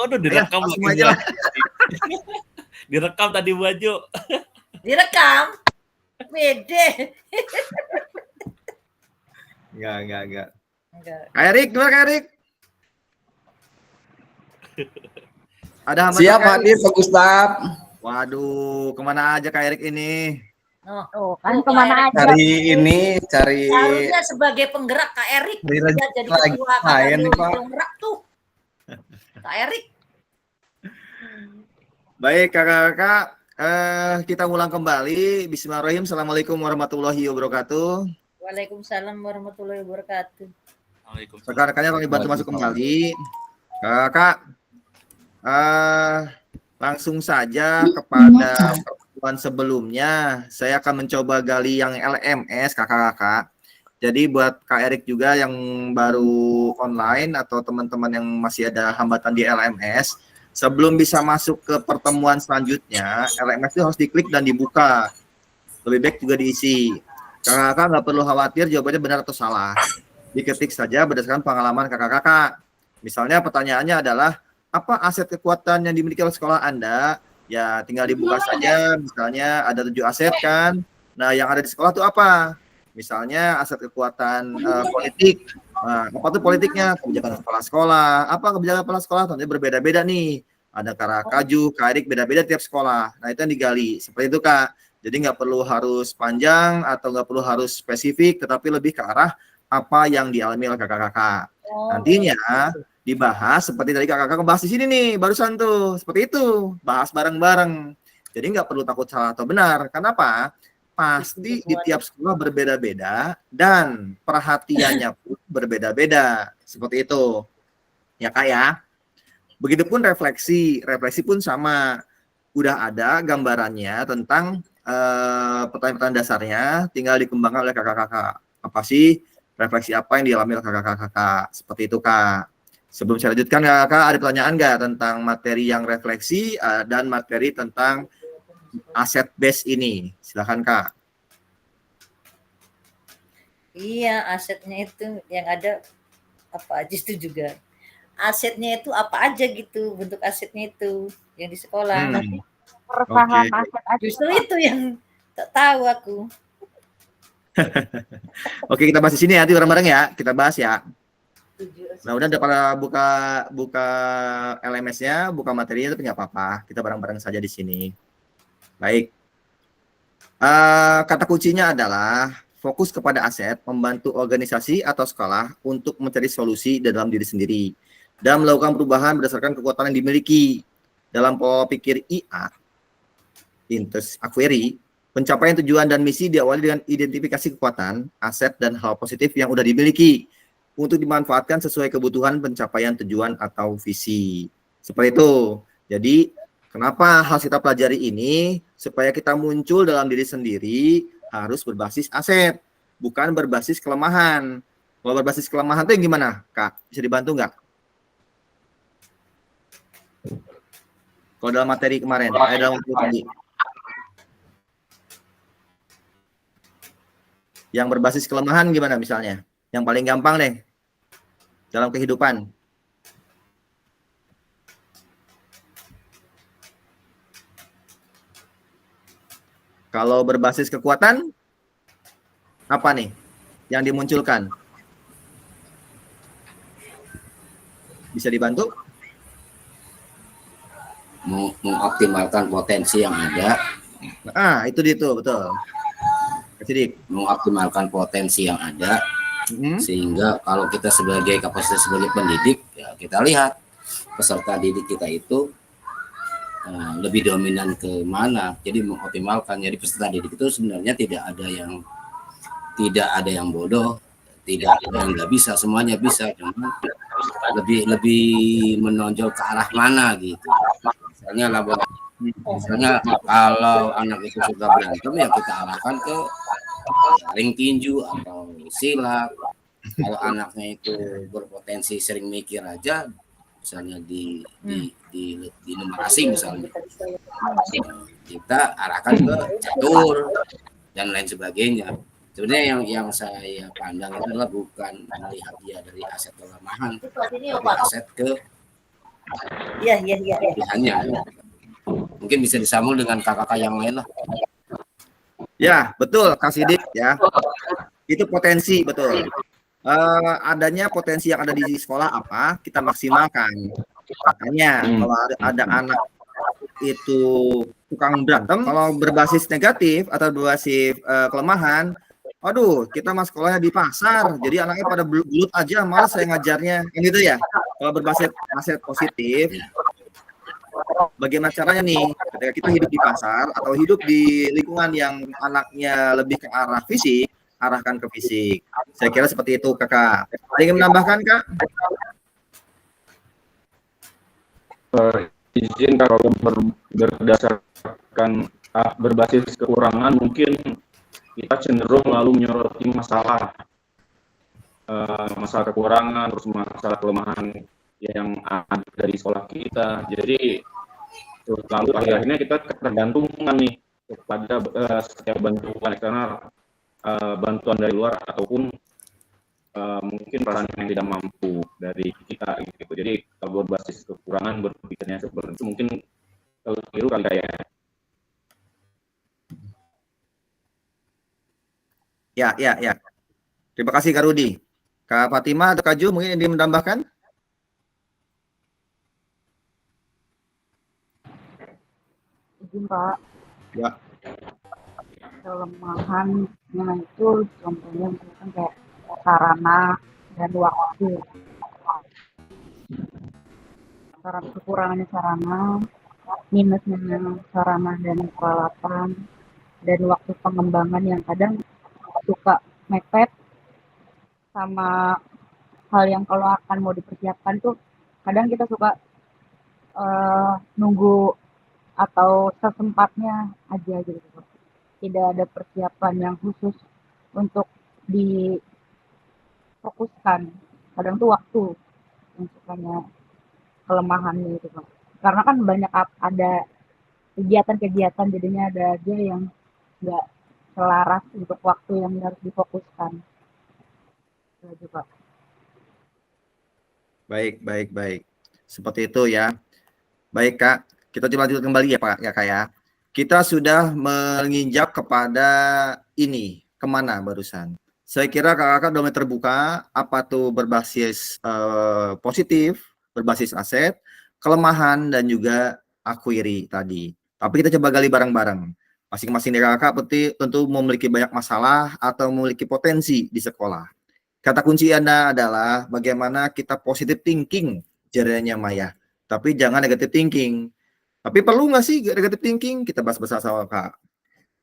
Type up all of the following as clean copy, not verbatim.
Aduh, Ayo, direkam langsung lagi aja lah. Direkam tadi baju. Direkam? Bede. Enggak. Enggak. Kak Erik, gimana Kak Erik? Ada hambatan Siap Kak Erik? hadir Pak Gustaf. Waduh, kemana aja Kak Erik ini? Oh, Kan kemana aja? Cari Harusnya sebagai penggerak Kak Erik Cari dia rezeki jadi lagi. ketua Main nih, KKB Pak. penggerak tuh. Kak Erik. Baik kakak-kakak, kita ulang kembali. Bismillahirrahmanirrahim. Assalamualaikum warahmatullahi wabarakatuh. Waalaikumsalam warahmatullahi wabarakatuh. Waalaikumsalam. Rekan-rekannya kami bantu masuk kembali. Kakak, langsung saja kepada pertemuan sebelumnya. Saya akan mencoba gali yang LMS kakak-kakak. Jadi buat Kak Erik juga yang baru online atau teman-teman yang masih ada hambatan di LMS, sebelum bisa masuk ke pertemuan selanjutnya, LMS itu harus diklik dan dibuka. Lebih baik juga diisi. Kakak-kakak nggak perlu khawatir jawabannya benar atau salah. Diketik saja berdasarkan pengalaman kakak-kakak. Misalnya pertanyaannya adalah, apa aset kekuatan yang dimiliki oleh sekolah Anda? Ya tinggal dibuka saja, misalnya ada 7 aset kan. Nah yang ada di sekolah itu apa? Misalnya aset kekuatan politik. Nah, apa tuh politiknya? Kebijakan kepala sekolah. Apa kebijakan kepala sekolah? Tentunya berbeda-beda nih. Ada Kaju, Karik, beda-beda tiap sekolah. Nah itu yang digali. Seperti itu Kak. Jadi nggak perlu harus panjang atau nggak perlu harus spesifik, tetapi lebih ke arah apa yang dialami oleh kakak-kakak. Nantinya dibahas seperti tadi kakak-kakak bahas di sini nih, barusan tuh. Seperti itu, bahas bareng-bareng. Jadi nggak perlu takut salah atau benar. Kenapa? Pasti di tiap sekolah berbeda-beda dan perhatiannya pun berbeda-beda. Seperti itu. Ya Kak ya. Begitupun refleksi pun sama. Udah ada gambarannya tentang pertanyaan-pertanyaan dasarnya, tinggal dikembangkan oleh kakak-kakak. Apa sih refleksi apa yang dialami oleh kakak-kakak? Seperti itu Kak. Sebelum saya lanjutkan kakak, ada pertanyaan nggak tentang materi yang refleksi dan materi tentang aset base ini? Silakan Kak. Iya, asetnya itu yang ada apa aja itu juga. Asetnya itu apa aja gitu, bentuk asetnya itu yang di sekolah. Perusahaan aset aja. Justru itu yang tak tahu aku. Oke, kita bahas di sini nanti bareng-bareng ya. Kita bahas ya. Nah, udah pada buka LMS-nya, buka materinya, tapi nggak apa-apa. Kita bareng-bareng saja di sini. Baik. Kata kuncinya adalah fokus kepada aset, membantu organisasi atau sekolah untuk mencari solusi dalam diri sendiri dan melakukan perubahan berdasarkan kekuatan yang dimiliki. Dalam pola pikir IA, Intus Aqueri, pencapaian tujuan dan misi diawali dengan identifikasi kekuatan, aset, dan hal positif yang sudah dimiliki untuk dimanfaatkan sesuai kebutuhan pencapaian tujuan atau visi. Seperti itu. Jadi, kenapa harus kita pelajari ini? Supaya kita muncul dalam diri sendiri harus berbasis aset, bukan berbasis kelemahan. Kalau berbasis kelemahan itu yang gimana, Kak? Bisa dibantu nggak? Kalau dalam materi kemarin, dalam tadi. Yang berbasis kelemahan gimana misalnya? Yang paling gampang deh dalam kehidupan. Kalau berbasis kekuatan, apa nih yang dimunculkan? Bisa dibantu? Mengoptimalkan potensi yang ada. Itu betul. Sidik. Mengoptimalkan potensi yang ada, sehingga kalau kita sebagai kapasitas sebagai pendidik, ya kita lihat peserta didik kita itu lebih dominan ke mana. Jadi mengoptimalkan. Jadi peserta didik itu sebenarnya tidak ada yang bodoh, tidak ada yang nggak bisa, semuanya bisa. Cuma lebih menonjol ke arah mana gitu. Misalnya kalau anak itu suka berantem, ya kita arahkan ke ring tinju atau silat. Kalau anaknya itu berpotensi sering mikir aja, misalnya di numerasi misalnya, kita arahkan ke catur dan lain sebagainya. Sebenarnya yang saya pandang adalah bukan melihat dia dari aset kelemahan, tapi aset ke Iya, iya, iya. pilihannya. Mungkin bisa disambung dengan kakak-kakak yang lain lah. Ya, betul, Kak Sidik ya. Itu potensi, betul. Adanya potensi yang ada di sekolah apa, kita maksimalkan. Makanya kalau ada anak itu tukang berantem, kalau berbasis negatif atau berbasis kelemahan, aduh, kita mas sekolahnya di pasar, jadi anaknya pada belut aja, malas saya ngajarnya, kan gitu ya. Kalau berbasis aset positif, bagaimana caranya nih, ketika kita hidup di pasar atau hidup di lingkungan yang anaknya lebih ke arah fisik, arahkan ke fisik. Saya kira seperti itu, Kakak. Ada yang menambahkan, Kak? Izin kalau berdasarkan berbasis kekurangan, mungkin kita cenderung lalu menyoroti masalah kekurangan, terus masalah kelemahan yang ada dari sekolah kita. Jadi lalu akhirnya kita tergantungan nih kepada setiap bantuan eksternal, bantuan dari luar ataupun mungkin peran yang tidak mampu dari kita gitu. Jadi kalau berbasis kekurangan berpikirnya seperti itu mungkin keliru kali ya. Ya. Terima kasih Kak Rudi. Kak Fatima atau Kak Ju mungkin ingin menambahkan? Izin Pak, Ya. kelemahannya itu contohnya misalkan kayak sarana dan waktu. Kekurangannya sarana, minusnya sarana dan peralatan, dan waktu pengembangan yang kadang suka mepet sama hal yang kalau akan mau dipersiapkan tuh kadang kita suka nunggu atau sesempatnya aja gitu. Tidak ada persiapan yang khusus untuk difokuskan. Kadang tuh waktu yang sukanya kelemahannya itu Pak. Karena kan banyak ada kegiatan-kegiatan jadinya ada aja yang nggak selaras untuk waktu yang harus difokuskan. Itu Pak. Baik. Seperti itu ya. Baik Kak, kita coba lanjut kembali ya Pak ya Kak ya. Kita sudah menginjak kepada ini, kemana barusan? Saya kira kakak-kakak sudah mulai terbuka, apa tuh berbasis positif, berbasis aset, kelemahan, dan juga akwiri tadi. Tapi kita coba gali bareng-bareng. Masing-masing dari kakak tentu memiliki banyak masalah atau memiliki potensi di sekolah. Kata kunci Anda adalah bagaimana kita positive thinking, jaringannya Maya. Tapi jangan negative thinking. Tapi perlu nggak sih negative thinking? Kita bahas bersama Kak.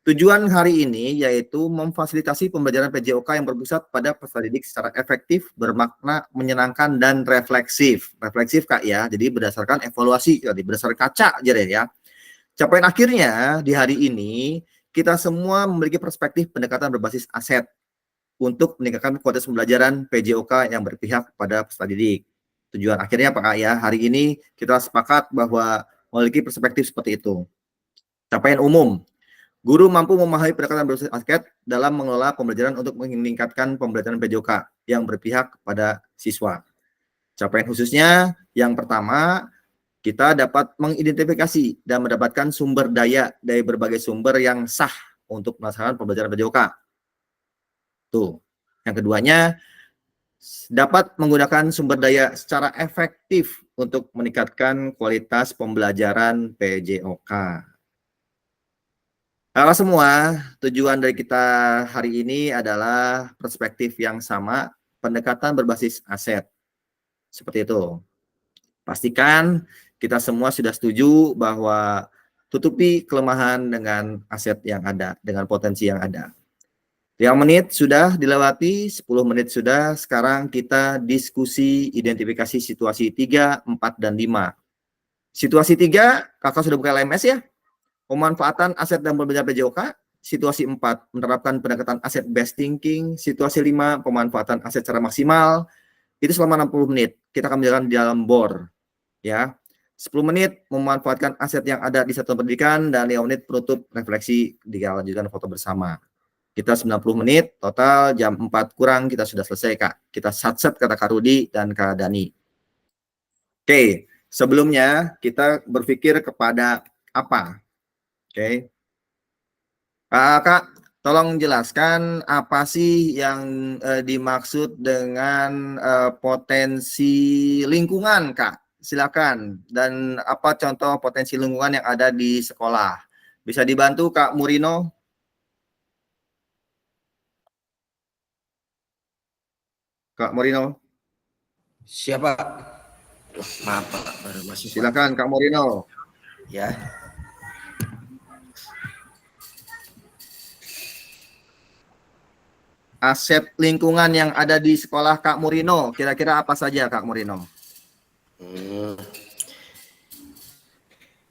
Tujuan hari ini yaitu memfasilitasi pembelajaran PJOK yang berpusat pada peserta didik secara efektif, bermakna, menyenangkan, dan refleksif. Refleksif Kak ya, jadi berdasarkan evaluasi, jadi berdasarkan kaca aja deh ya. Capaian akhirnya di hari ini, kita semua memiliki perspektif pendekatan berbasis aset untuk meningkatkan kualitas pembelajaran PJOK yang berpihak pada peserta didik. Tujuan akhirnya Pak ya, hari ini kita sepakat bahwa memiliki perspektif seperti itu. Capaian umum, guru mampu memahami pendekatan berbasis aset dalam mengelola pembelajaran untuk meningkatkan pembelajaran PJOK yang berpihak pada siswa. Capaian khususnya, yang pertama, kita dapat mengidentifikasi dan mendapatkan sumber daya dari berbagai sumber yang sah untuk melaksanakan pembelajaran PJOK. Tuh. Yang keduanya, dapat menggunakan sumber daya secara efektif untuk meningkatkan kualitas pembelajaran PJOK. Kalau semua, tujuan dari kita hari ini adalah perspektif yang sama, pendekatan berbasis aset. Seperti itu. Pastikan kita semua sudah setuju bahwa tutupi kelemahan dengan aset yang ada, dengan potensi yang ada. 5 menit sudah dilewati, 10 menit sudah. Sekarang kita diskusi identifikasi situasi 3, 4, dan 5. Situasi 3, kakak sudah buka LMS ya? Pemanfaatan aset dan pembelajaran PJOK. Situasi 4, menerapkan pendekatan aset based thinking. Situasi 5, pemanfaatan aset secara maksimal. Itu selama 60 menit. Kita akan menjalankan di dalam BOR. Ya. 10 menit memanfaatkan aset yang ada di satuan pendidikan, dan 5 menit penutup refleksi dilanjutkan foto bersama. Kita 90 menit, total jam 4 kurang kita sudah selesai Kak. Kita sat-sat kata Kak Rudi dan Kak Dani. Oke, sebelumnya kita berpikir kepada apa? Oke. Kak, tolong jelaskan apa sih yang dimaksud dengan potensi lingkungan, Kak? Silakan. Dan apa contoh potensi lingkungan yang ada di sekolah? Bisa dibantu, Kak Murino? Kak Murino, Siapa? Maaf Pak, baru masuk Pak. silakan Kak Murino. Ya. Aset lingkungan yang ada di sekolah Kak Murino, kira-kira apa saja Kak Murino?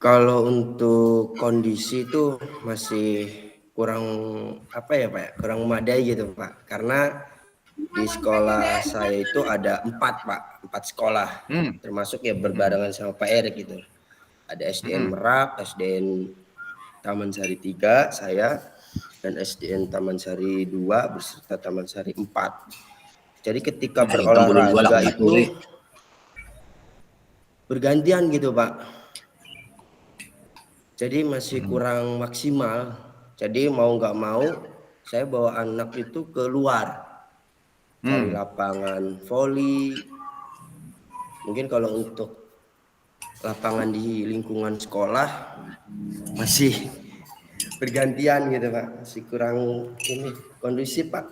Kalau untuk kondisi itu masih kurang apa ya Pak? Kurang memadai gitu Pak. Karena di sekolah saya itu ada 4 Pak, 4 sekolah. Termasuk ya berbarengan sama Pak Erik gitu. Ada SDN Merak, SDN Taman Sari 3 saya, dan SDN Taman Sari 2 beserta Taman Sari 4. Jadi ketika berolahraga itu bergantian gitu Pak. Jadi masih kurang maksimal. Jadi mau nggak mau saya bawa anak itu keluar. Cari lapangan voli. Mungkin kalau untuk lapangan di lingkungan sekolah masih bergantian gitu Pak, masih kurang ini kondisi Pak.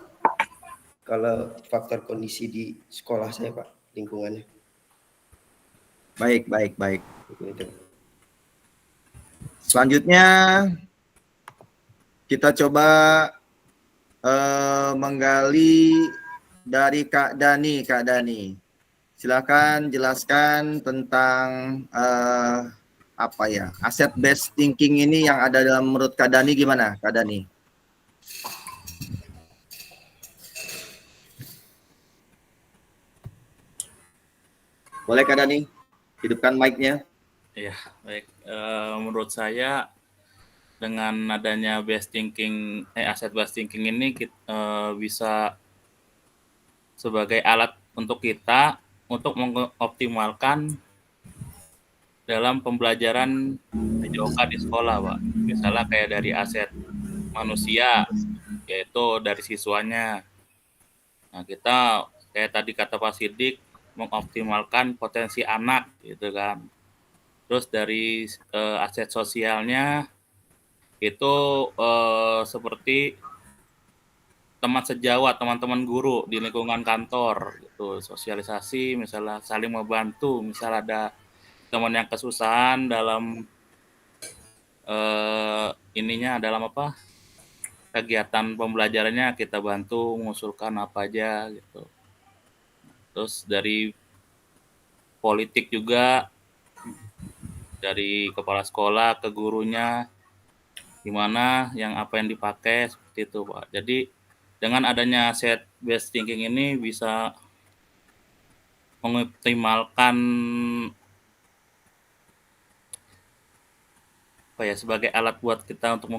Kalau faktor kondisi di sekolah saya Pak, lingkungannya. Baik. Gitu. Selanjutnya kita coba menggali dari Kak Dani. Kak Dani, silakan jelaskan tentang apa ya, aset based thinking ini yang ada dalam menurut Kak Dani gimana, Kak Dani? Boleh Kak Dani, hidupkan mic-nya. Ya, baik. Menurut saya dengan adanya aset based thinking ini bisa sebagai alat untuk kita untuk mengoptimalkan dalam pembelajaran PJOK di sekolah, Pak. Misalnya kayak dari aset manusia, yaitu dari siswanya. Nah, kita kayak tadi kata Pak Sidik, mengoptimalkan potensi anak, gitu kan. Terus dari aset sosialnya itu seperti teman sejawat, teman-teman guru di lingkungan kantor, gitu. Sosialisasi, misalnya saling membantu, misalnya ada teman yang kesusahan dalam dalam kegiatan pembelajarannya, kita bantu mengusulkan apa aja gitu. Terus dari politik juga, dari kepala sekolah ke gurunya, gimana apa yang dipakai, seperti itu Pak. Jadi dengan adanya aset based thinking ini bisa mengoptimalkan sebagai alat buat kita untuk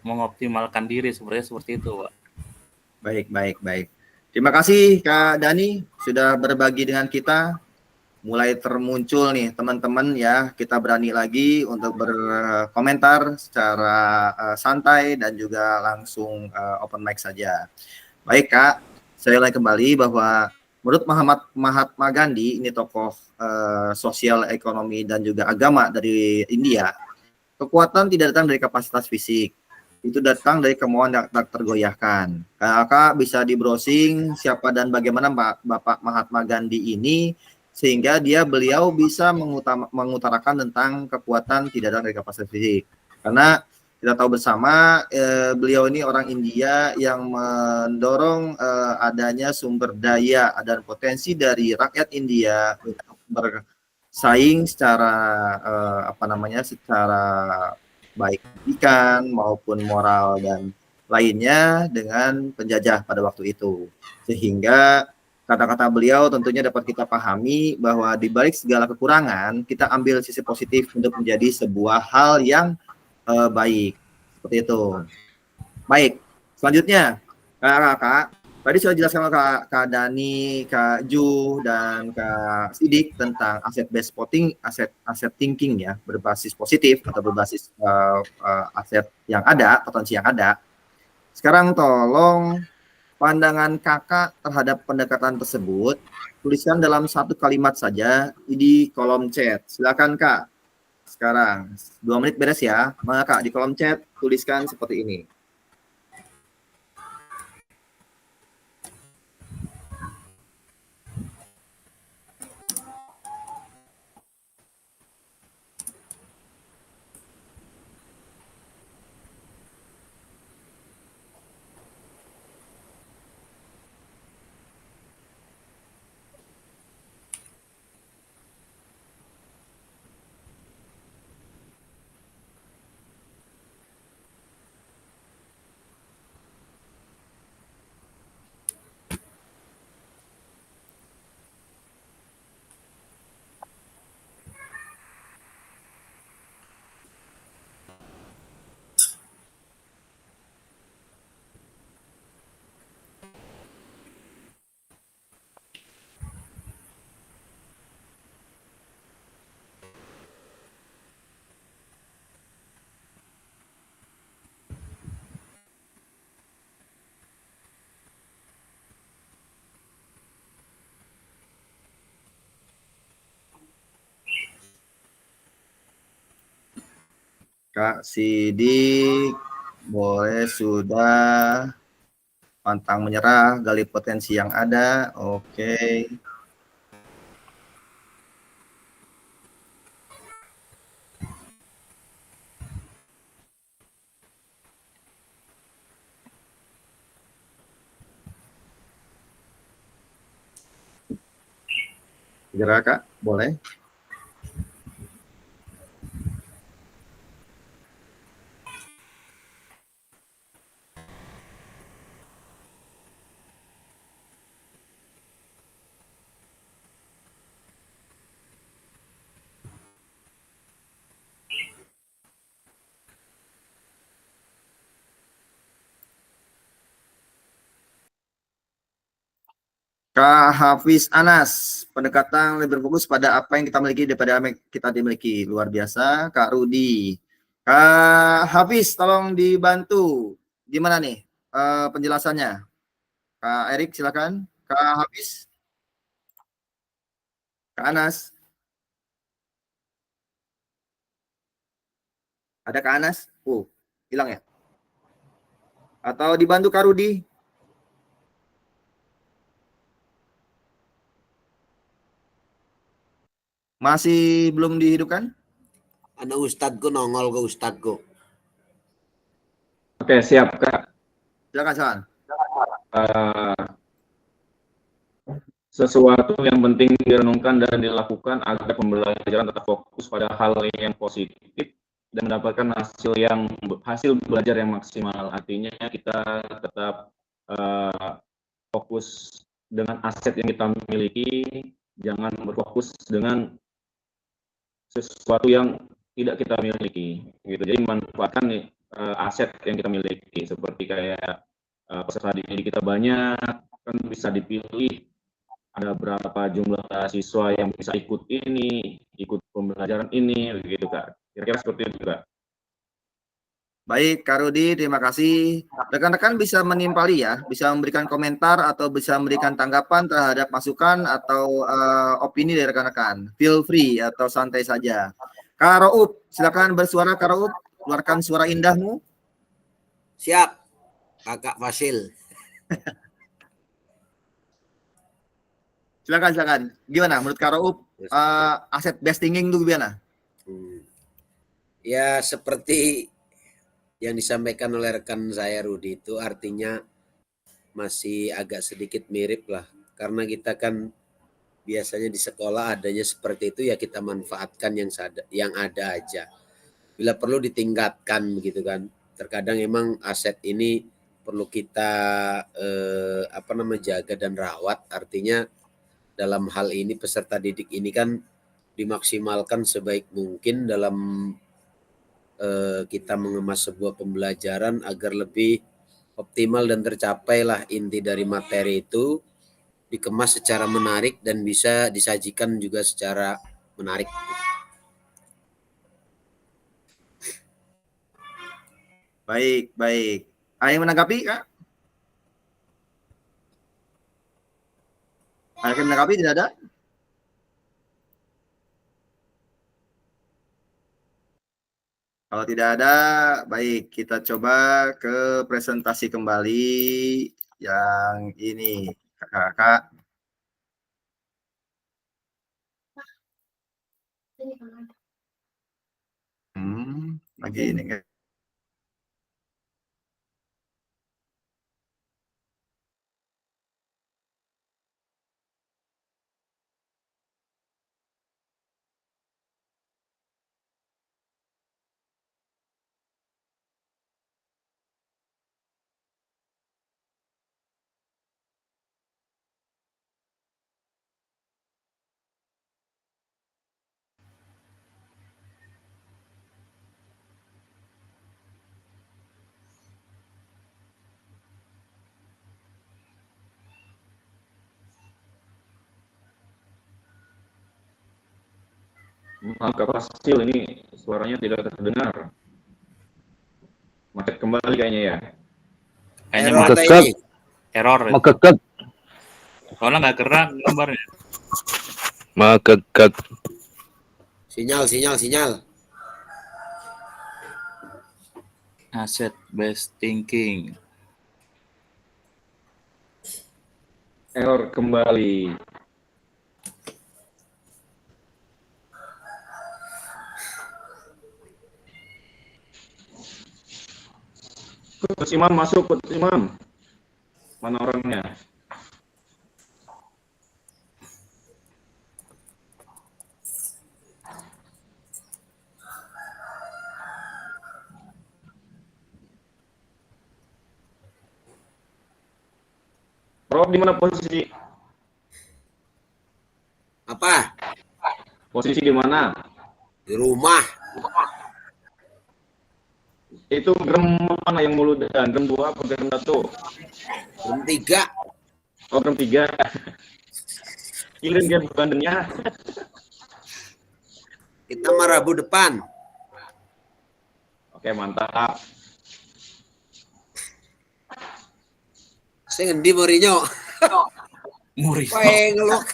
mengoptimalkan diri, seperti itu Pak. Baik. Terima kasih Kak Dani sudah berbagi dengan kita. Mulai termuncul nih teman-teman ya, kita berani lagi untuk berkomentar secara santai dan juga langsung open mic saja. Baik Kak, saya ulangi kembali bahwa menurut Mahatma Gandhi, ini tokoh sosial, ekonomi dan juga agama dari India, kekuatan tidak datang dari kapasitas fisik, itu datang dari kemauan tak tergoyahkan. Kakak bisa di browsing siapa dan bagaimana Bapak Mahatma Gandhi ini, sehingga beliau bisa mengutarakan tentang kekuatan tidak datang dari kapasitas fisik. Karena kita tahu bersama beliau ini orang India yang mendorong adanya sumber daya dan potensi dari rakyat India untuk bersaing secara secara baik pendidikan maupun moral dan lainnya dengan penjajah pada waktu itu. Sehingga kata-kata beliau tentunya dapat kita pahami bahwa di balik segala kekurangan, kita ambil sisi positif untuk menjadi sebuah hal yang baik. Seperti itu. Baik, selanjutnya kakak Tadi sudah jelaskan oleh Kak Dani, Kak Ju, dan Kak Sidik tentang aset based voting, aset thinking ya, berbasis positif atau berbasis aset yang ada, potensi yang ada. Sekarang tolong pandangan kakak terhadap pendekatan tersebut, tuliskan dalam satu kalimat saja di kolom chat. Silakan Kak. Sekarang 2 menit beres ya. Mana Kak di kolom chat tuliskan seperti ini. Kak Sidik, boleh sudah pantang menyerah, gali potensi yang ada. Oke. Segera Kak, boleh. Kak Hafiz Anas, pendekatan lebih berfokus pada apa yang kita miliki daripada apa yang kita dimiliki. Luar biasa. Kak Rudi. Kak Hafiz, tolong dibantu. Gimana nih penjelasannya? Kak Erik, silakan. Kak Hafiz. Kak Anas. Ada Kak Anas? Hilang ya? Atau dibantu Kak Rudi? Masih belum dihidupkan? Ada ustadku nongol ke ustadku. Oke, siap Kak. Silakan. Sesuatu yang penting direnungkan dan dilakukan agar pembelajaran tetap fokus pada hal yang positif dan mendapatkan hasil belajar yang maksimal. Artinya kita tetap fokus dengan aset yang kita miliki, jangan berfokus dengan sesuatu yang tidak kita miliki. Gitu. Jadi manfaatkan aset yang kita miliki, seperti kayak peserta didik kita banyak, kan bisa dipilih ada berapa jumlah siswa yang bisa ikut pembelajaran ini, begitu Kak. Kira-kira seperti itu Kak. Baik, Kak Rudi, terima kasih. Rekan-rekan bisa menimpali ya, bisa memberikan komentar atau bisa memberikan tanggapan terhadap masukan atau opini dari rekan-rekan. Feel free atau santai saja. Kak Roub, silakan bersuara Kak Roub, keluarkan suara indahmu. Siap, Kakak Fasil. Silakan. Gimana menurut Kak Roub, aset based thinking itu gimana? Ya seperti yang disampaikan oleh rekan saya Rudi itu artinya masih agak sedikit mirip lah. Karena kita kan biasanya di sekolah adanya seperti itu, ya kita manfaatkan yang ada aja. Bila perlu ditingkatkan begitu kan. Terkadang emang aset ini perlu kita jaga dan rawat. Artinya dalam hal ini peserta didik ini kan dimaksimalkan sebaik mungkin dalam kita mengemas sebuah pembelajaran agar lebih optimal dan tercapailah inti dari materi itu, dikemas secara menarik dan bisa disajikan juga secara menarik. Baik, baik. Ada yang menanggapi, Kak? Ada yang menanggapi? Tidak ada? Kalau tidak ada, baik. Kita coba ke presentasi kembali yang ini, Kakak. Lagi ini kan. Maka Fasil ini suaranya tidak terdengar. Macet kembali kayaknya ya. Kayaknya Error macet. ini. Error. Mekekek, Soalnya nggak gerak gambarnya. mekekek. Sinyal. Asset based thinking. Error kembali. Coach Imam masuk, Coach Imam. Mana orangnya? Prof di mana posisi? Apa? Posisi di mana? Di rumah. Itu gram mana yang muludan? Gram 2 apa gram 1? Jam 3. Oh, gram 3. Kirim dia bandennya. Kita mah Rabu depan. Oke, mantap. Saya ngendi Mourinho. Mourinho. Wae ngelok.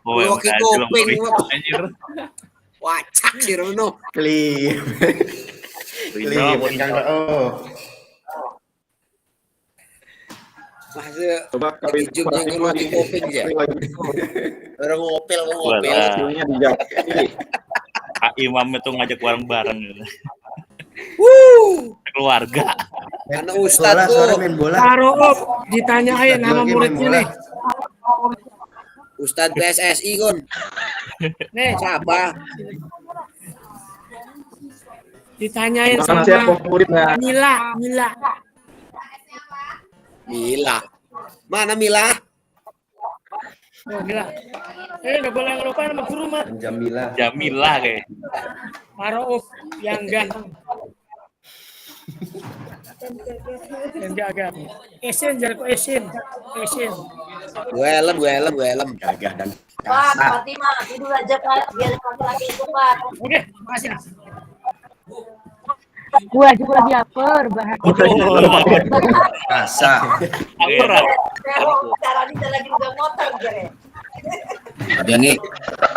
Oh, Ngeloki enggak, kuping. Mourinho, anjir. Wacak si Rono. Klip. Mourinho. Masa Coba kawin ujungnya ngeloki kuping aja. Orang ngopel. Walah. Hasilnya dijaki. Kak Imam itu ngajak bareng-bareng gitu. Keluarga. Karena Ustadz Suara tuh. main bola. Taruh ditanyain sama Main muridnya bola. nih. Ustadz PSSI Gun. Nih, Siapa? ditanyain Mana sama siapa favoritnya? Mila. Mila. Mana Mila? Oh, Mila. Nggak boleh ngelupa nama guru mah. Jamilah. Jamilah kayak. Marouf yang ganteng. Yang gagah. Esen jangan kok Esen. Gue helm. Gagah dan Pak, kasar. Fatima, tidur aja Pak, biar laki-laki itu Pak. Oke, makasih. Gua juga lagi lapar, bahagia. Kasar. Akurat. Pero, cara ini lagi udah motor jere. Ada nih,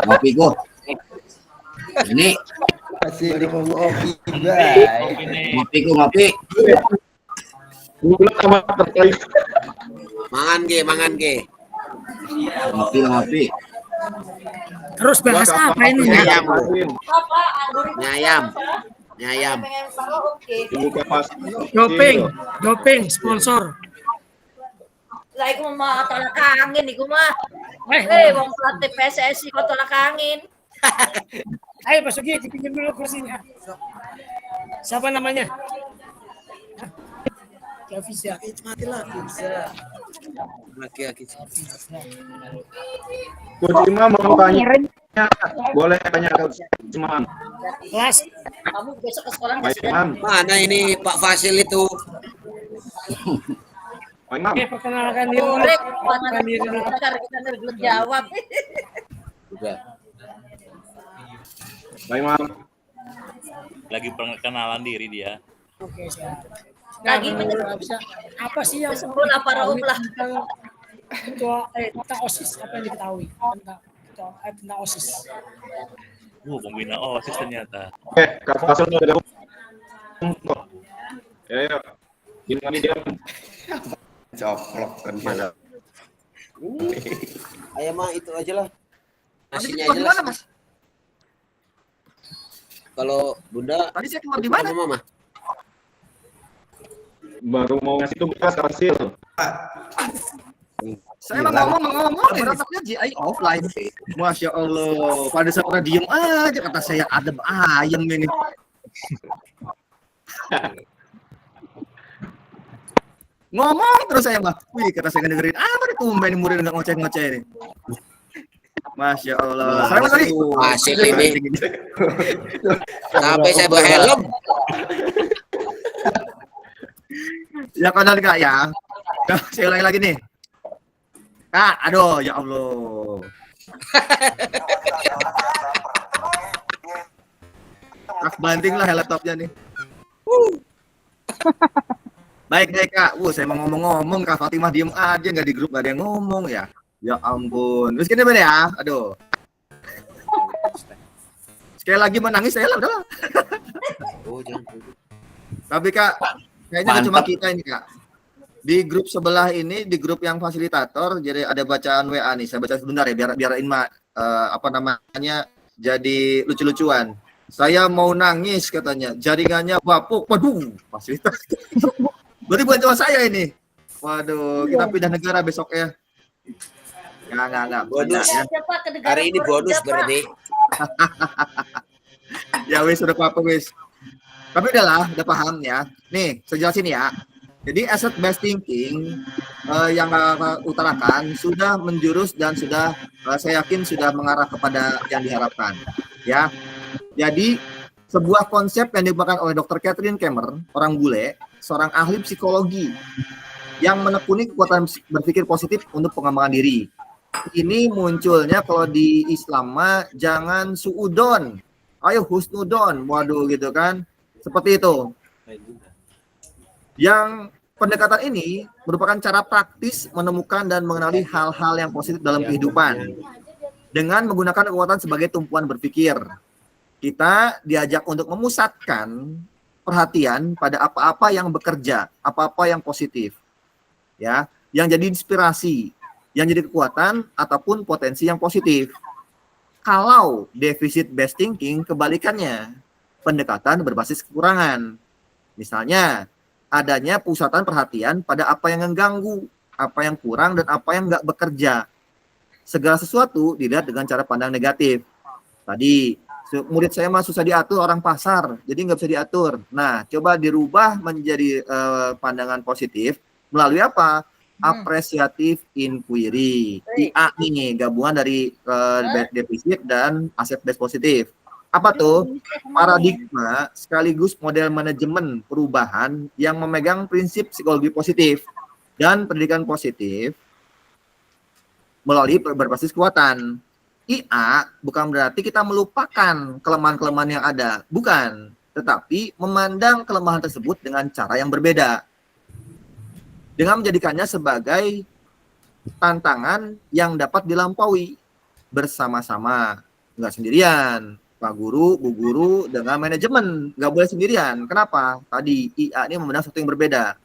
ngopi gua. Ini Masih ngopi, bye. ngopi. Gula sama terkait. Mangan ge. Ngopi. Terus bahas apa ini? Nyayam. Apa, anggur itu Nyayam. pengen tahu, oke. Buka pas. Doping, sponsor. Lah, iku mah tolak angin, iku mah. Wong pelatih PSSI kok tolak angin. Ayo Pak Sugi, dipinjam dulu kursinya. Siapa namanya? Kavisa. Matilah bisa. Laki-laki. Coach Imam mau tanya. Boleh tanya ke Coach Imam. Kelas. Kamu besok ke sekolah Baik, nggak sih? Imam. Mana ini Pak Fasil itu? Oh, Imam. Oke, perkenalkan diri dulu. Boleh, Perkenalkan diri dulu. kita belum jawab. Udah. Pak Imam. Lagi perkenalan diri dia. Oke, siap. Lagi Nah, bisa apa sih yang Sebelum apa Raum lah. tentang tentang OSIS, apa yang diketahui tentang OSIS? Pembina OSIS ternyata. Kak Fasul udah gabung. Ya. Gimana dia? Coplok kan dia. Ayo mah itu aja lah. Tadi Nasinya keluar aja di lah. mana, Mas? Kalau Bunda Tadi saya keluar di mana? sama Mama. Baru mau ngasih tugas Kak Fasil. Saya mau ngomong berantaknya GI offline. Masya Allah, pada saat orang diem aja kata saya adem ayem ini. Ngomong terus saya mah. Wih, kata saya dengerin. Apa nih tumben murid nggak ngoceh-ngoceh ini. Masya Allah. Saya tadi Asik ini. Sampai saya bawa helm. Ya kanan Kak ya. Saya ulangi lagi nih. Kak, aduh ya Allah. Kak banting lah laptopnya nih. Baik Kak. Saya mau ngomong-ngomong Kak Fatimah diem aja nggak di grup nggak ada yang ngomong ya. Ya ampun. Terus gini ya. Aduh. Sekali lagi menangis saya lah udah. Oh, jangan. Tapi Kak, kayaknya nggak cuma kita ini Kak. Di grup sebelah ini, di grup yang fasilitator, jadi ada bacaan WA nih. Saya baca sebentar ya, biar Inma jadi lucu-lucuan. Saya mau nangis katanya, jaringannya bapuk. Waduh, fasilitas. Berarti bukan cuma saya ini. Waduh, kita pindah negara besok ya. Enggak. Bonus. Ya. Hari ini bonus berarti. Ya wis, udah apa wis. Tapi udah paham ya. Nih, saya jelasin ya. Jadi asset based thinking yang Kakak utarakan sudah menjurus dan sudah saya yakin sudah mengarah kepada yang diharapkan. Ya. Jadi sebuah konsep yang digunakan oleh Dr. Catherine Kemmer, orang bule, seorang ahli psikologi yang menekuni kekuatan berpikir positif untuk pengembangan diri. Ini munculnya kalau di Islam mah jangan suudon, ayo husnudon, waduh gitu kan, seperti itu. Yang pendekatan ini merupakan cara praktis menemukan dan mengenali hal-hal yang positif dalam kehidupan dengan menggunakan kekuatan sebagai tumpuan berpikir. Kita diajak untuk memusatkan perhatian pada apa-apa yang bekerja, apa-apa yang positif, ya, yang jadi inspirasi, yang jadi kekuatan ataupun potensi yang positif. Kalau deficit based thinking kebalikannya, pendekatan berbasis kekurangan. Misalnya, adanya pusatan perhatian pada apa yang mengganggu, apa yang kurang, dan apa yang nggak bekerja. Segala sesuatu dilihat dengan cara pandang negatif. Tadi, murid saya mah susah diatur, orang pasar, jadi nggak bisa diatur. Nah, coba dirubah menjadi pandangan positif melalui apa? Apresiatif inquiry. IA nih, gabungan dari defisit dan aset base positif. Apa tuh? Paradigma sekaligus model manajemen perubahan yang memegang prinsip psikologi positif dan pendidikan positif melalui berbasis kekuatan. IA bukan berarti kita melupakan kelemahan-kelemahan yang ada, bukan, tetapi memandang kelemahan tersebut dengan cara yang berbeda. Dengan menjadikannya sebagai tantangan yang dapat dilampaui bersama-sama, nggak sendirian. Pak Guru, Bu Guru, dengan manajemen. Nggak boleh sendirian. Kenapa? Tadi IA ini memandang sesuatu yang berbeda.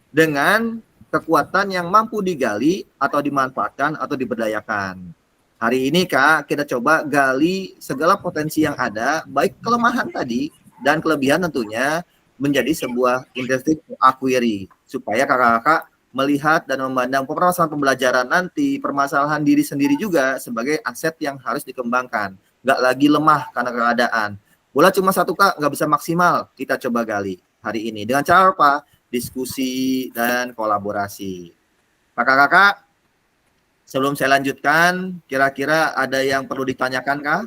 Dengan kekuatan yang mampu digali atau dimanfaatkan atau diberdayakan. Hari ini Kak, kita coba gali segala potensi yang ada, baik kelemahan tadi dan kelebihan tentunya, menjadi sebuah intrinsic inquiry. Supaya kakak-kakak melihat dan memandang permasalahan pembelajaran nanti, permasalahan diri sendiri juga sebagai aset yang harus dikembangkan. Nggak lagi lemah karena keadaan. Bola cuma satu Kak, nggak bisa maksimal. Kita coba gali hari ini. Dengan cara apa? Diskusi dan kolaborasi. Kakak-kakak, sebelum saya lanjutkan, kira-kira ada yang perlu ditanyakan Kak?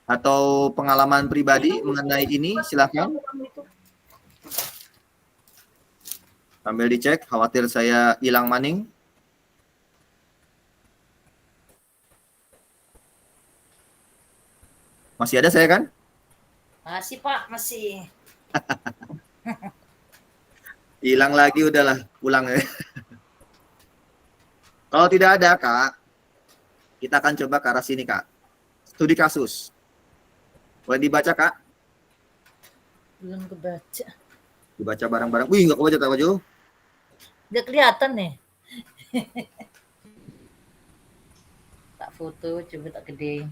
Atau pengalaman pribadi mengenai ini? Silakan. Sambil dicek, khawatir saya hilang maning. Masih ada saya kan? Masih Pak, masih. Hilang lagi, udahlah, pulang ya. Kalau tidak ada, Kak, kita akan coba ke arah sini, Kak. Studi kasus. Boleh dibaca, Kak? Belum kebaca. Dibaca bareng-bareng. Wih, nggak kebaca, tak baju. Nggak kelihatan nih. Tak foto, coba tak gede.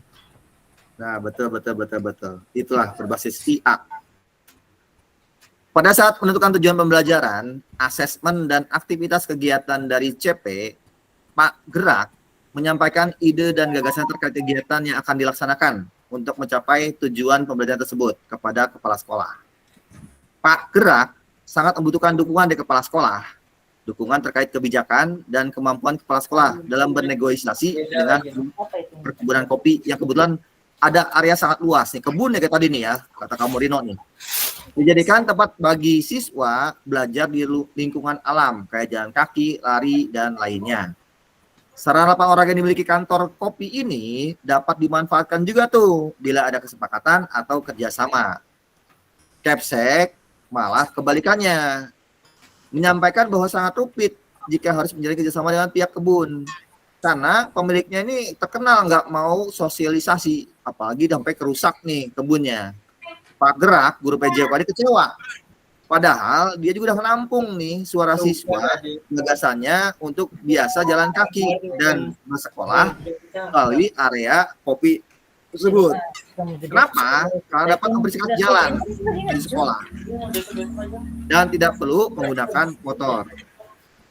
Nah, betul. Itulah berbasis IA. Pada saat menentukan tujuan pembelajaran, asesmen dan aktivitas kegiatan dari CP, Pak Gerak menyampaikan ide dan gagasan terkait kegiatan yang akan dilaksanakan untuk mencapai tujuan pembelajaran tersebut kepada kepala sekolah. Pak Gerak sangat membutuhkan dukungan dari kepala sekolah, dukungan terkait kebijakan dan kemampuan kepala sekolah dalam bernegosiasi dengan perkebunan kopi yang kebetulan ada area sangat luas nih, kebun ya kayak tadi nih ya, kata kamu Rino nih. Dijadikan tempat bagi siswa belajar di lingkungan alam, kayak jalan kaki, lari, dan lainnya. Sarana lapangan olahraga yang dimiliki kantor kopi ini dapat dimanfaatkan juga tuh bila ada kesepakatan atau kerjasama. Kepsek malah kebalikannya, menyampaikan bahwa sangat rumit jika harus menjalin kerjasama dengan pihak kebun. Karena pemiliknya ini terkenal nggak mau sosialisasi, apalagi sampai kerusak nih kebunnya. Pak Gerak, guru PJK ini kecewa. Padahal dia juga udah menampung nih suara siswa, gagasannya untuk biasa jalan kaki dan bersekolah melalui area kopi tersebut. Kenapa? Karena dapat membersihkan jalan di sekolah dan tidak perlu menggunakan motor.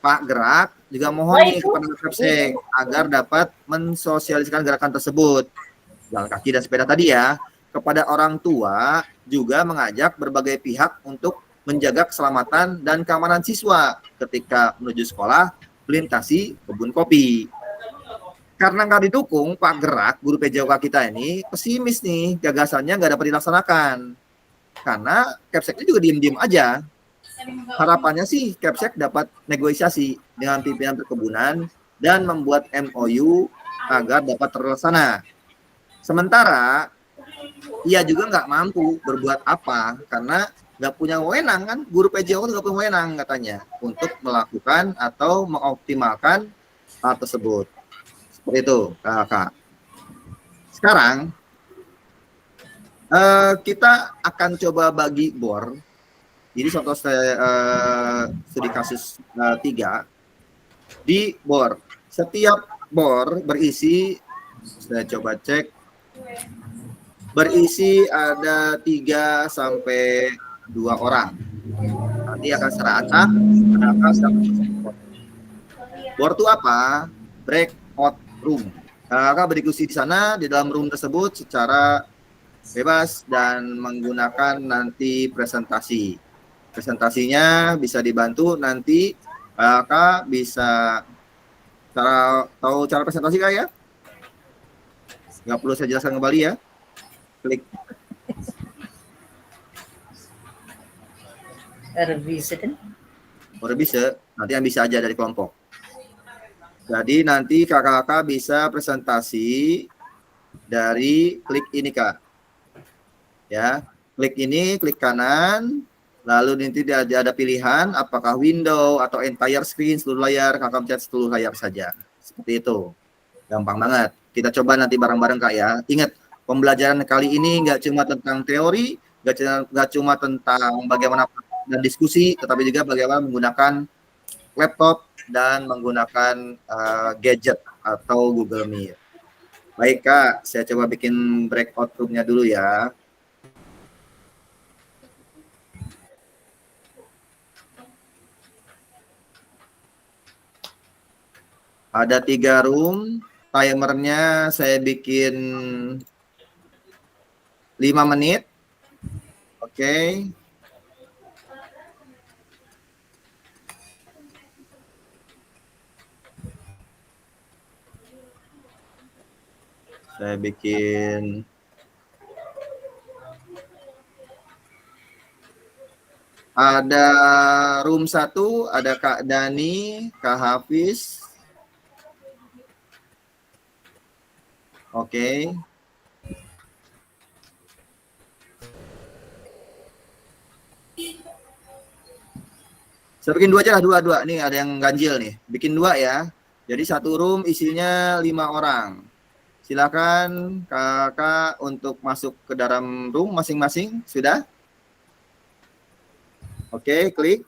Pak Gerak juga mohon nih kepada Kepsek agar dapat mensosialisasikan gerakan tersebut, jalan kaki dan sepeda tadi ya, kepada orang tua, juga mengajak berbagai pihak untuk menjaga keselamatan dan keamanan siswa ketika menuju sekolah melintasi kebun kopi. Karena nggak didukung, Pak Gerak, guru PJK kita ini pesimis nih, gagasannya nggak dapat dilaksanakan. Karena Kepseknya juga diem-diem aja. Harapannya sih Kepsek dapat negosiasi dengan pimpinan perkebunan dan membuat MOU agar dapat terlaksana. Sementara ia juga nggak mampu berbuat apa karena nggak punya wewenang kan, guru PJK nggak punya wewenang katanya untuk melakukan atau mengoptimalkan hal tersebut. Seperti itu, Kak. Sekarang kita akan coba bagi bor. Jadi contoh studi kasus 3 di bor. Setiap bor berisi, saya coba cek, berisi ada 3 sampai 2 orang. Nanti akan secara acak, bor itu apa? Breakout room. Kakak berdiskusi di sana, di dalam room tersebut secara bebas dan menggunakan nanti presentasi. Presentasinya bisa dibantu nanti Kakak bisa tahu cara presentasi Kak ya? Nggak perlu saya jelaskan kembali ya. Klik. Bisa kan? Udah bisa, nanti yang bisa aja dari kelompok. Jadi nanti kakak-kakak bisa presentasi dari klik ini Kak. Ya, klik ini, klik kanan. Lalu nanti ada pilihan apakah window atau entire screen, seluruh layar, kakak pencet seluruh layar saja. Seperti itu. Gampang banget. Kita coba nanti bareng-bareng Kak ya. Ingat, pembelajaran kali ini nggak cuma tentang teori, nggak cuma tentang bagaimana dan diskusi, tetapi juga bagaimana menggunakan laptop dan menggunakan gadget atau Google Meet. Baik Kak, saya coba bikin breakout room-nya dulu ya. Ada 3 room, timernya saya bikin 5 menit. Oke. Saya bikin Ada room 1, ada Kak Dani, Kak Hafiz. Oke. Saya bikin 2 aja lah, 2. Nih ada yang ganjil nih. Bikin 2 ya. Jadi satu room isinya 5 orang. Silakan kakak untuk masuk ke dalam room masing-masing. Sudah? Oke, klik.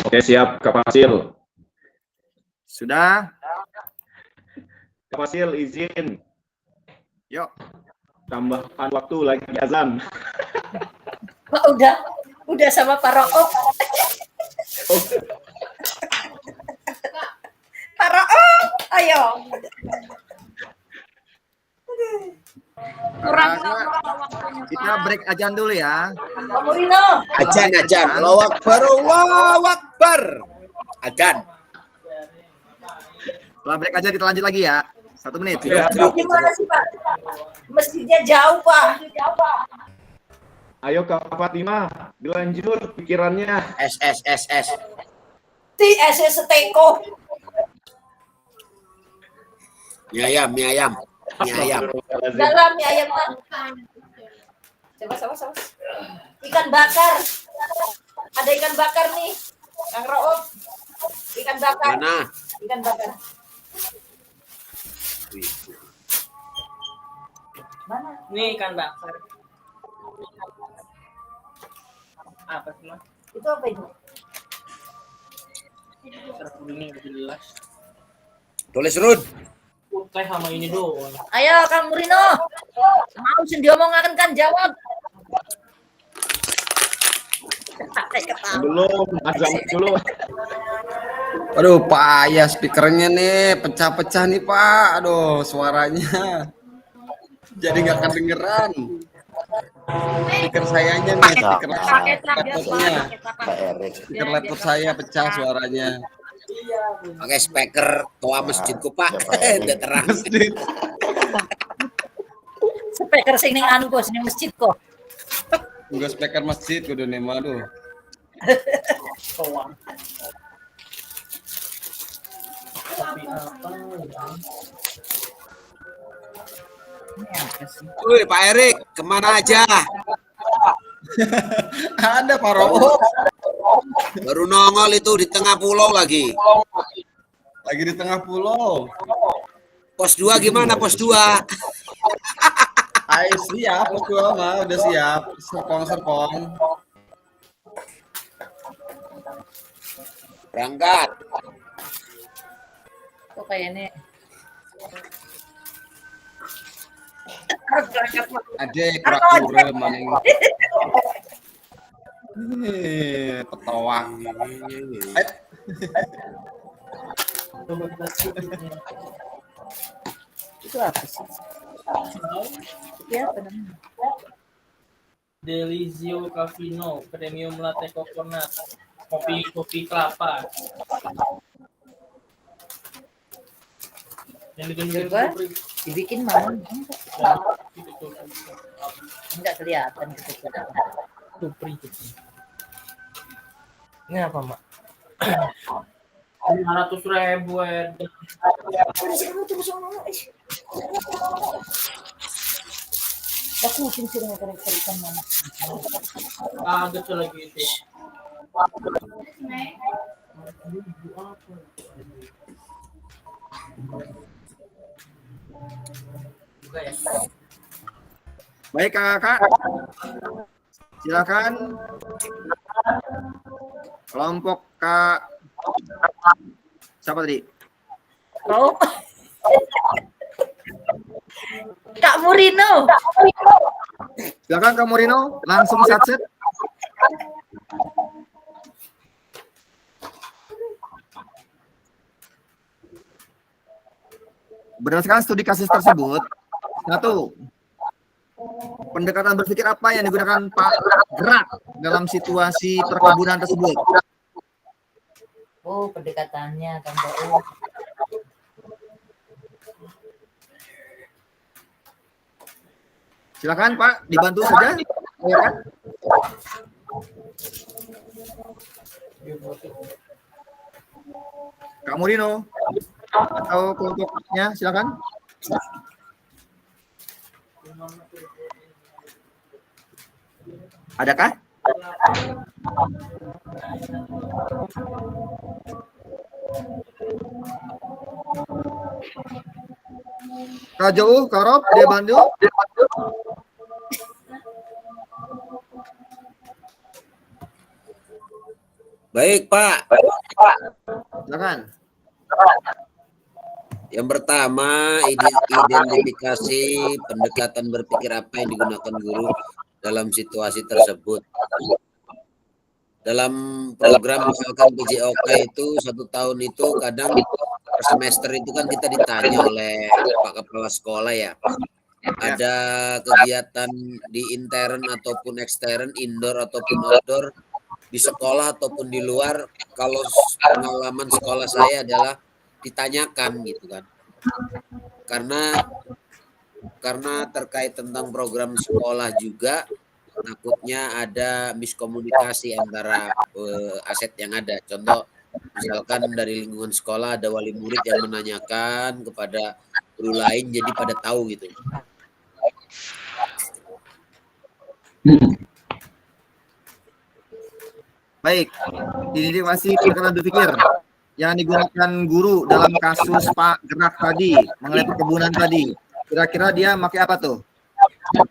Oke, siap, Kak Fasil. Sudah? Kak Fasil, izin. Yuk. Tambahkan waktu lagi azan. Pak, udah sama Pak Rook. Pak Rook, ayo. Kita break ajan dulu ya. Pak Murino. Ajan. Allahu Akbar, Allahu Akbar. Ajan. Setelah break aja kita lanjut lagi ya. 1 menit. Ya. Gimana sih Pak? Masjidnya jauh Pak. Ayo Kak Fatima, dilanjut pikirannya. S. Ti SS Teko. Mie ayam. Dalam ya ayam Pak. Coba. Ikan bakar. Ada ikan bakar nih. Kang Roop. Ikan bakar. Mana? Ikan bakar. Mana? Ini ikan bakar. Apa sih mas? Itu apa itu? Ini jelas. Tulis Rud. Teh sama ini doang. Ayo Kang Murino. Mau sing diomongaken kan jawab. Belum, azan dulu. Aduh, Pak, ya speakernya nih pecah-pecah nih, Pak. Aduh, suaranya jadi nggak kedengeran. Speaker sayanya nih, speaker laptopnya. Speaker laptop saya pecah suaranya. Pakai speaker toa masjidku Pak. Udah terang. Speaker sing ning anu kok, sing masjid kok. Enggak speaker masjid kudu nih, aduh. Tapi apa? Woi Pak Erik, kemana aja? Ada Pak Robo. Baru nongol itu di tengah pulau lagi. Lagi di tengah pulau. Pos 2 gimana pos 2? Ayo siap, pos 2 mah udah siap. Serpong. Berangkat. Kok kayaknya Adek kurang maning. Petawang. itu apa sih? Ya, benar. Delizio Cafino, premium latte coconut, kopi kelapa. Yang Coba dibikin mau enggak kelihatan gitu. Ini apa mak? 500.000 Aku cincin ikan mana? Agak lagi itu. Baik kakak, silakan kelompok Kak siapa tadi? Oh. Kak Murino. Silakan Kak Murino, langsung set. Berdasarkan studi kasus tersebut, satu, pendekatan berpikir apa yang digunakan Pak Gerak dalam situasi perkebunan tersebut? Oh, pendekatannya Kang Bau. Silakan Pak, dibantu saja. Ya kan? Kak Murino atau kelompoknya silakan. Adakah? Kak Jauh, Kak Rob, dia bantu. Baik, Pak. Silakan. Yang pertama, identifikasi pendekatan berpikir apa yang digunakan guru dalam situasi tersebut. Dalam program misalkan PJOK itu 1 tahun itu kadang per semester itu kan kita ditanya oleh Pak Kepala Sekolah ya. Ada kegiatan di intern ataupun ekstern, indoor ataupun outdoor, di sekolah ataupun di luar. Kalau pengalaman sekolah saya adalah ditanyakan gitu kan. Karena terkait tentang program sekolah juga takutnya ada miskomunikasi antara aset yang ada. Contoh misalkan dari lingkungan sekolah ada wali murid yang menanyakan kepada guru lain jadi pada tahu gitu. Baik, ini masih pendekatan berpikir yang digunakan guru dalam kasus Pak Gerak tadi mengenai perkebunan tadi. Kira-kira dia pakai apa tuh?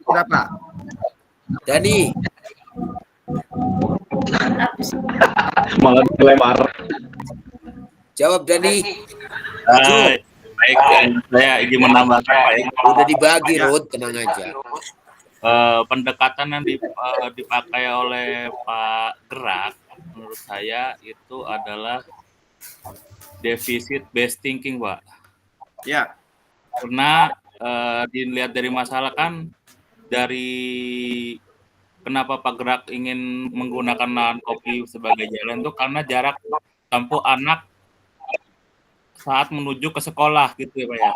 Kira Pak? Dani. Malah dilempar. Jawab Dani. Baik, saya ingin menambahkan. Baik. Udah dibagi, Rud, tenang aja. Pendekatan yang dipakai oleh Pak Gerak, menurut saya itu adalah deficit based thinking, Pak. Ya. Karena dilihat dari masalah kan, dari kenapa Pak Gerak ingin menggunakan lahan kopi sebagai jalan itu karena jarak tempuh anak saat menuju ke sekolah gitu ya Pak ya.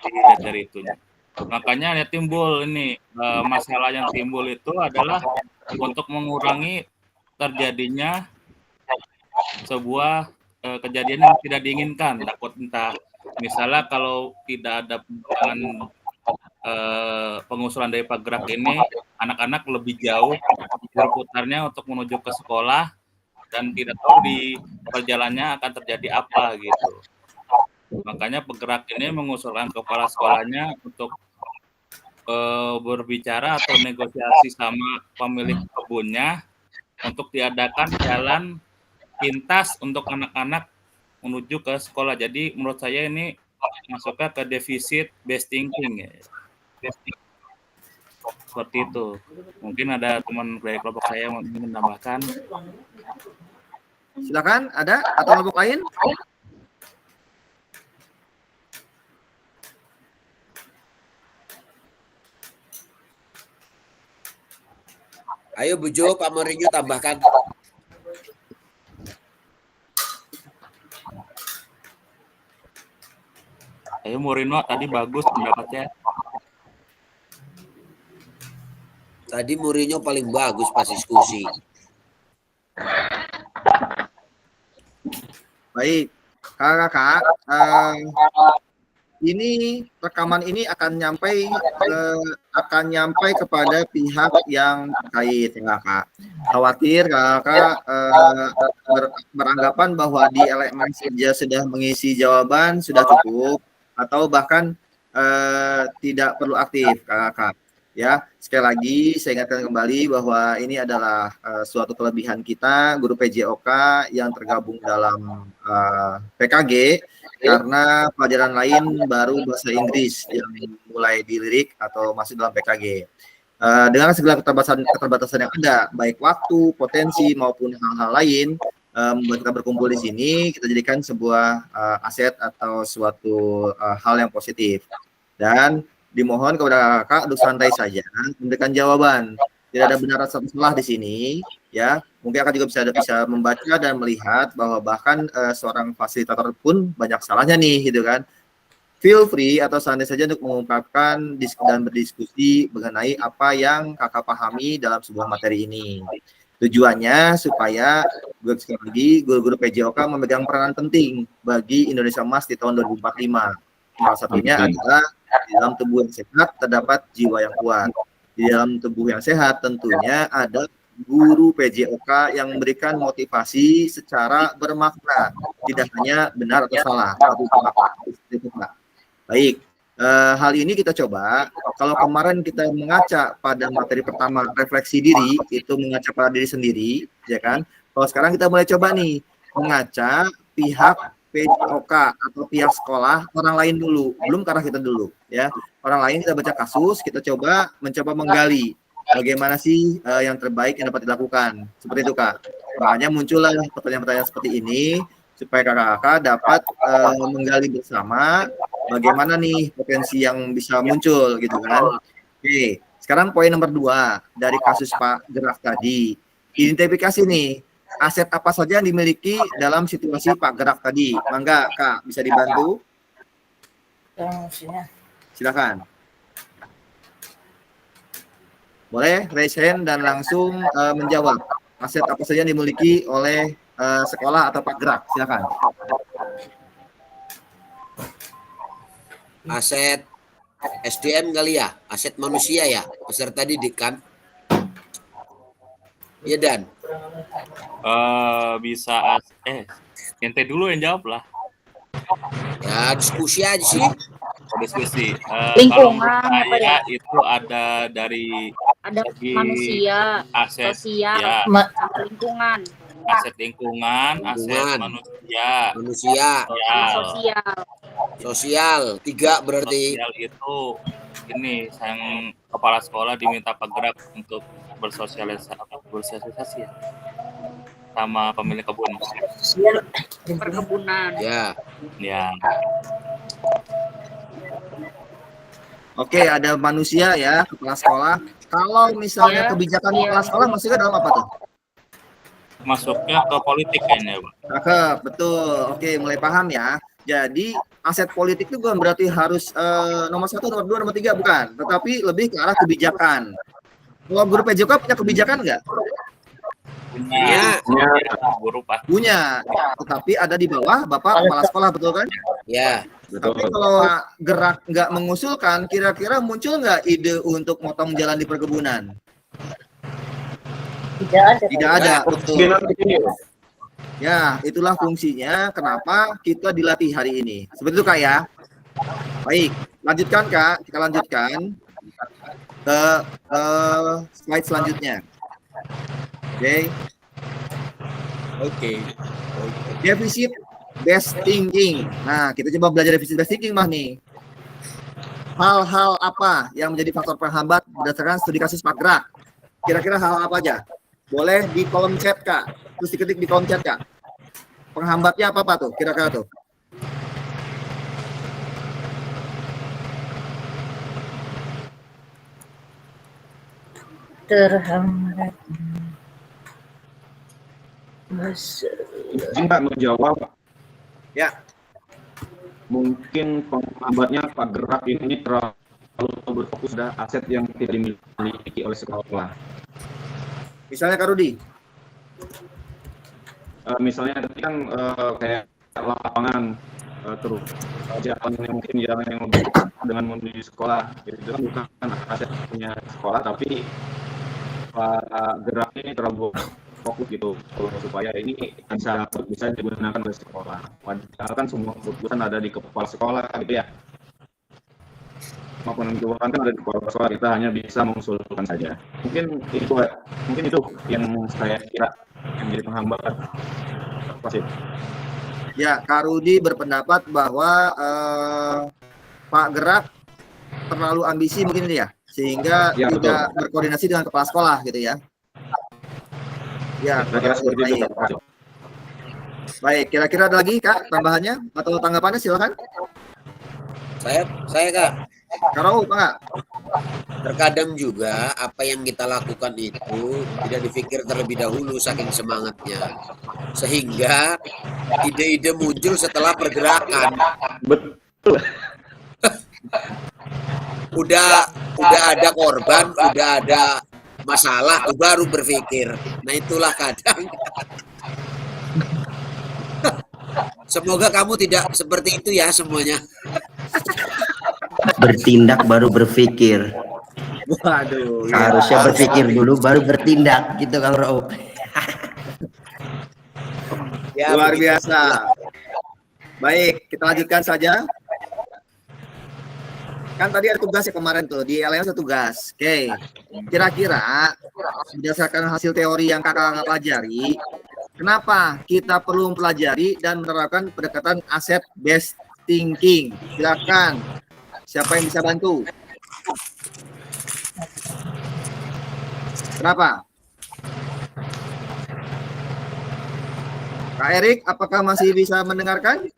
Dilihat dari itunya. Makanya ya timbul ini masalah yang timbul itu adalah untuk mengurangi terjadinya sebuah kejadian yang tidak diinginkan. Takut entah misalnya kalau tidak ada pengusulan dari Pak Gerak ini, anak-anak lebih jauh berputarnya untuk menuju ke sekolah dan tidak tahu di perjalanannya akan terjadi apa gitu. Makanya Penggerak ini mengusulkan kepala sekolahnya untuk berbicara atau negosiasi sama pemilik kebunnya untuk diadakan jalan pintas untuk anak-anak menuju ke sekolah. Jadi menurut saya ini masuknya ke deficit based thinking ya. Seperti itu. Mungkin ada teman dari kelompok saya yang ingin menambahkan. Silakan, ada atau kelompok lain? Ayo Bu Jo, Pak Mourinho tambahkan. Ayo Mourinho tadi bagus pendapatnya. Tadi Mourinho paling bagus pas diskusi. Baik, kakak, ini rekaman ini akan nyampai kepada pihak yang terkait ya kak. Khawatir kakak beranggapan bahwa di LMS saja sudah mengisi jawaban sudah cukup atau bahkan tidak perlu aktif kakak. Ya, sekali lagi saya ingatkan kembali bahwa ini adalah suatu kelebihan kita guru PJOK yang tergabung dalam PKG karena pelajaran lain baru bahasa Inggris yang mulai dilirik atau masuk dalam PKG. Dengan segala keterbatasan yang ada, baik waktu, potensi maupun hal-hal lain, membuat kita berkumpul di sini, kita jadikan sebuah aset atau suatu hal yang positif. Dan dimohon kepada kakak untuk santai saja memberikan jawaban. Tidak ada benar atau salah di sini, ya. Mungkin kakak juga bisa membaca dan melihat bahwa bahkan seorang fasilitator pun banyak salahnya nih, gitu kan. Feel free atau santai saja untuk mengungkapkan dan berdiskusi mengenai apa yang kakak pahami dalam sebuah materi ini. Tujuannya supaya sekali lagi guru-guru PJOK memegang peranan penting bagi Indonesia Emas di tahun 2045. Salah satunya adalah di dalam tubuh yang sehat terdapat jiwa yang kuat. Di dalam tubuh yang sehat tentunya ada guru PJOK yang memberikan motivasi secara bermakna, tidak hanya benar atau salah. Baik, hal ini kita coba. Kalau kemarin kita mengaca pada materi pertama refleksi diri, itu mengaca pada diri sendiri, ya kan? Kalau sekarang kita mulai coba nih mengacak pihak PJOK atau pihak sekolah orang lain dulu, belum ke arah kita dulu ya. Orang lain kita baca kasus, kita mencoba menggali bagaimana sih yang terbaik yang dapat dilakukan. Seperti itu Kak. Makanya muncullah pertanyaan-pertanyaan seperti ini supaya kakak-kakak dapat menggali bersama bagaimana nih potensi yang bisa muncul gitu kan. Oke, sekarang poin nomor 2 dari kasus Pak Gerak tadi. Identifikasi nih aset apa saja yang dimiliki dalam situasi Pak Gerak tadi. Mangga Kak, bisa dibantu? Silakan. Boleh raise hand dan langsung menjawab. Aset apa saja yang dimiliki oleh sekolah atau Pak Gerak? Silakan. Aset SDM kali ya, aset manusia ya, peserta didik kan? Iya Dan. Bisa ente dulu yang jawab lah. Ya diskusi aja sih. Diskusi. Lingkungan, Kalau menurut apa saya ya? itu ada dari Ada segi manusia, aset sosial, ya, sama lingkungan, aset lingkungan, aset manusia, manusia, sosial. sosial. 3 berarti. Sosial itu ini yang kepala sekolah diminta penggerak untuk bersosialisasi ya, sama pemilik kebun. Perkebunan. Ya. Ya. Oke, ada manusia ya, kepala sekolah. Kalau misalnya kebijakan kepala sekolah masuknya dalam apa tuh? Masuknya ke politik kayaknya, Pak. Cakep, betul. Oke, mulai paham ya. Jadi aset politik itu bukan berarti harus nomor 1, nomor 2, nomor 3, bukan. Tetapi lebih ke arah kebijakan. Kalau guru PJOK punya kebijakan nggak? Punya. Guru Pak. Punya. Tetapi ada di bawah Bapak kepala sekolah, betul kan? Ya. Tapi kalau Gerak nggak mengusulkan, kira-kira muncul nggak ide untuk motong jalan di perkebunan? Tidak ada, betul. Ya, itulah fungsinya kenapa kita dilatih hari ini. Seperti itu Kak ya. Baik, lanjutkan Kak. Kita lanjutkan ke slide selanjutnya. Oke. Defisit based thinking. Nah, kita coba belajar defisit based thinking mah nih. Hal-hal apa yang menjadi faktor penghambat berdasarkan studi kasus Pak Gerak? Kira-kira hal apa aja? Boleh di kolom chat Kak. Terus diketik di kolom chat Kak. Penghambatnya apa tuh? Kira-kira tuh. Terhambat. Izin Pak menjawab. Ya. Mungkin penghambatnya Pak Gerak ini terlalu berfokus pada aset yang tidak dimiliki oleh sekolah. Misalnya Kak Rudi. Misalnya tadi kan kayak lapangan, terus jalan yang mungkin jalan yang lebih dekat dengan menuju sekolah, itu kan bukan aset punya sekolah, tapi Pak Gerak ini terlalu fokus gitu supaya ini bisa digunakan oleh sekolah. Padahal kan semua keputusan ada di kepala sekolah gitu ya. Maupun kebijakan kan ada di kepala sekolah, kita hanya bisa mengusulkan saja. Mungkin itu yang saya kira yang jadi penghambat. Pasti. Ya, Kak Rudi berpendapat bahwa Pak Gerak terlalu ambisi mungkin ya, sehingga ya, tidak betul. berkoordinasi dengan kepala sekolah gitu ya. Ya, baik. Kira-kira ada lagi Kak tambahannya atau tanggapannya, silakan. Saya Kak. Karo Pak. Terkadang juga apa yang kita lakukan itu tidak dipikir terlebih dahulu saking semangatnya, sehingga ide-ide muncul setelah pergerakan. Betul. udah ada korban, udah ada masalah, baru berpikir. Nah itulah kadang. Semoga kamu tidak seperti itu ya semuanya. Bertindak baru berpikir. Waduh. Harusnya berpikir dulu baru bertindak gitu Kang Rauf. Ya, luar biasa. Baik, kita lanjutkan saja. Kan tadi ada tugas ya kemarin tuh, di LMS ada tugas. Oke. Kira-kira berdasarkan hasil teori yang kakak pelajari, Kenapa kita perlu mempelajari dan menerapkan pendekatan asset based thinking? Silakan. Siapa yang bisa bantu? Kenapa? Kak Erik, apakah masih bisa mendengarkan?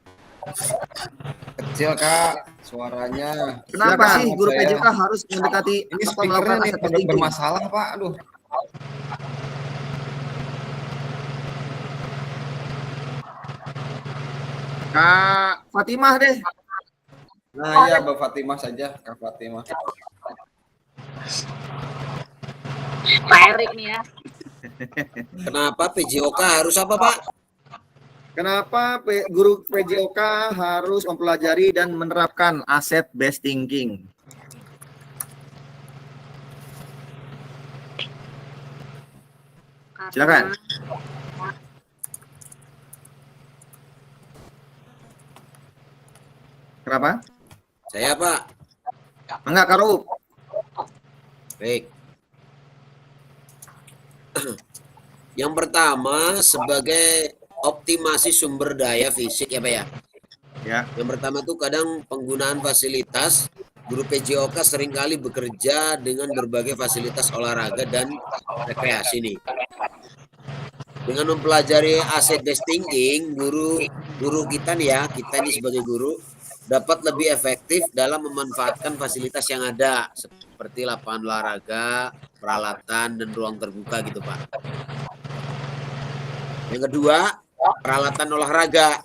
Kecil Kak suaranya. Kenapa Silakan, sih guru saya. PJK harus mendekati Ini atau speakernya melakukan nih asset pada thinking? bermasalah Pak. Aduh. Kak Fatimah deh. Nah iya Mbak Fatimah saja, Kak Fatimah. Pak Erik nih ya. Kenapa PJOK harus apa, Pak? Kenapa guru PJOK harus mempelajari dan menerapkan asset based thinking? Silakan. Kenapa? Saya, Pak. Enggak, Karup. Baik. Yang pertama sebagai optimasi sumber daya fisik ya Pak ya. Ya. Yang pertama tuh kadang penggunaan fasilitas guru PJOK seringkali bekerja dengan berbagai fasilitas olahraga dan rekreasi nih. Dengan mempelajari asset based thinking, guru kita nih ya, kita ini sebagai guru dapat lebih efektif dalam memanfaatkan fasilitas yang ada seperti lapangan olahraga, peralatan dan ruang terbuka gitu Pak. Yang kedua, peralatan olahraga.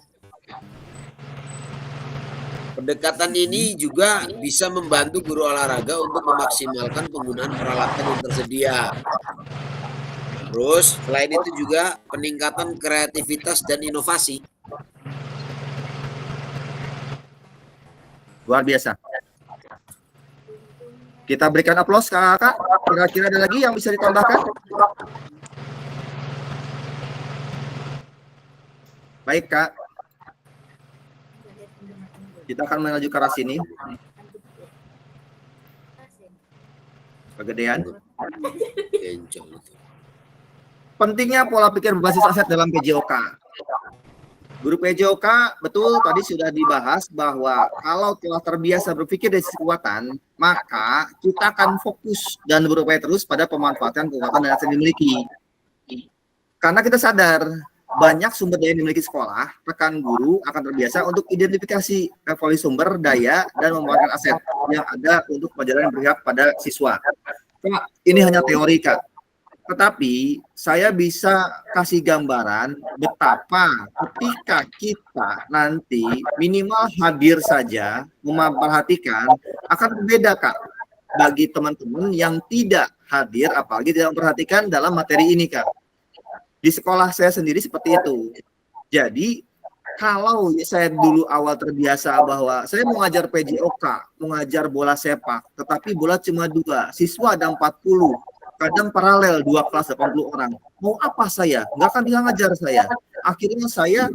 Pendekatan ini juga bisa membantu guru olahraga untuk memaksimalkan penggunaan peralatan yang tersedia. Terus, selain itu juga peningkatan kreativitas dan inovasi. Luar biasa. Kita berikan aplaus Kakak. Kira-kira ada lagi yang bisa ditambahkan? Baik, Kak. Kita akan menuju ke arah sini. Kegedean. Pentingnya pola pikir berbasis aset dalam PJOK. Guru PJOK betul tadi sudah dibahas bahwa kalau telah terbiasa berpikir dari sisi kekuatan, maka kita akan fokus dan berupaya terus pada pemanfaatan kekuatan dan aset yang dimiliki. Karena kita sadar banyak sumber daya yang dimiliki sekolah, rekan guru akan terbiasa untuk identifikasi evaluasi sumber daya dan memanfaatkan aset yang ada untuk pelajaran yang berpihak pada siswa. Kak, ini hanya teori, Kak. Tetapi saya bisa kasih gambaran betapa ketika kita nanti minimal hadir saja memperhatikan akan berbeda Kak bagi teman-teman yang tidak hadir apalagi tidak memperhatikan dalam materi ini Kak. Di sekolah saya sendiri seperti itu. Jadi kalau saya dulu awal terbiasa bahwa saya mengajar PJOK, mengajar bola sepak, tetapi bola cuma 2, siswa ada 40. Kadang paralel 2 kelas 80 orang. Mau apa saya? Nggak akan bisa ngajar saya. Akhirnya saya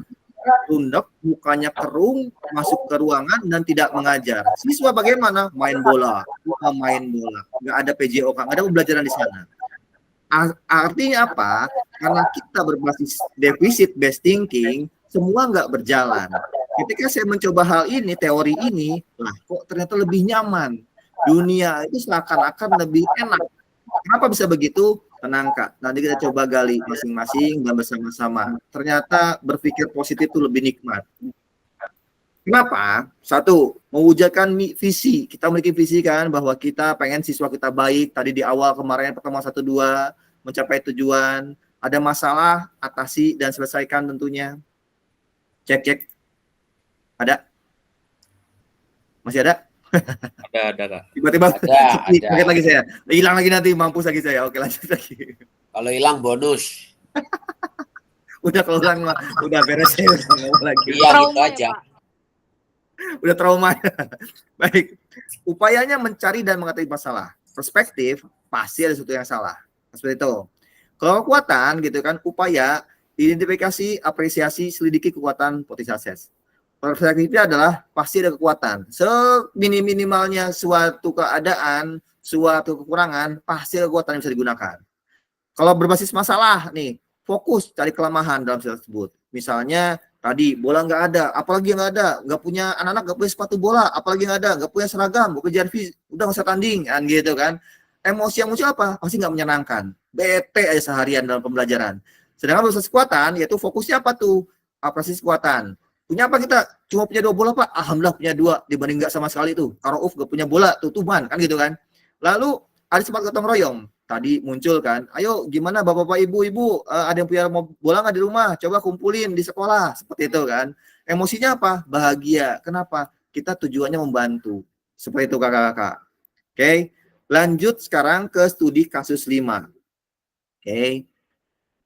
rundek, mukanya kerung, masuk ke ruangan dan tidak mengajar. Siswa bagaimana? Main bola. Main bola. Nggak ada PJOK, nggak ada pembelajaran di sana. Artinya apa? Karena kita berbasis defisit based thinking, semua nggak berjalan. Ketika saya mencoba hal ini, teori ini, lah kok ternyata lebih nyaman. Dunia itu seakan-akan lebih enak. Kenapa bisa begitu? Tenang Kak, nanti kita coba gali masing-masing dan bersama-sama. Ternyata berpikir positif itu lebih nikmat. Kenapa? Satu, mewujudkan visi. Kita memiliki visi kan bahwa kita pengen siswa kita baik. Tadi di awal kemarin pertemuan 1-2 mencapai tujuan. Ada masalah, atasi dan selesaikan tentunya. Cek. Ada? Masih ada? Ada Kak. Tiba-tiba ada. lagi saya. Hilang lagi nanti, mampus lagi saya. Oke, lanjut lagi. Kalau hilang bonus. Udah kalau hilang udah beres ya, lagi. Iya gitu aja. Udah trauma. Baik. Upayanya mencari dan mengatasi masalah. Perspektif pasti ada sesuatu yang salah. Seperti itu. Kalau kekuatan gitu kan, upaya identifikasi, apresiasi, selidiki kekuatan potensi aset. Perspektifnya adalah pasti ada kekuatan. Seminimalnya suatu keadaan, suatu kekurangan, pasti ada kekuatan yang bisa digunakan. Kalau berbasis masalah nih, fokus cari kelemahan dalam situasi tersebut. Misalnya tadi bola nggak ada, apalagi nggak ada, nggak punya anak-anak nggak punya sepatu bola, apalagi nggak ada, nggak punya seragam, nggak punya jersi, udah nggak usah tanding, kan gitu kan. Emosi yang muncul apa? Pasti nggak menyenangkan, bete aja seharian dalam pembelajaran. Sedangkan proses kekuatan, yaitu fokusnya apa tuh? Apresiasi kekuatan. Punya apa kita? Cuma punya 2 bola Pak, alhamdulillah punya 2 dibanding nggak sama sekali tuh. Karo nggak punya bola, tuh tuman kan gitu kan. Lalu ada semangat gotong royong. Tadi muncul kan, ayo gimana bapak-bapak ibu-ibu, ada yang punya bola nggak di rumah, coba kumpulin di sekolah, seperti itu kan. Emosinya apa? Bahagia. Kenapa? Kita tujuannya membantu. Seperti itu kakak-kakak. Oke, lanjut sekarang ke studi kasus 5. Oke,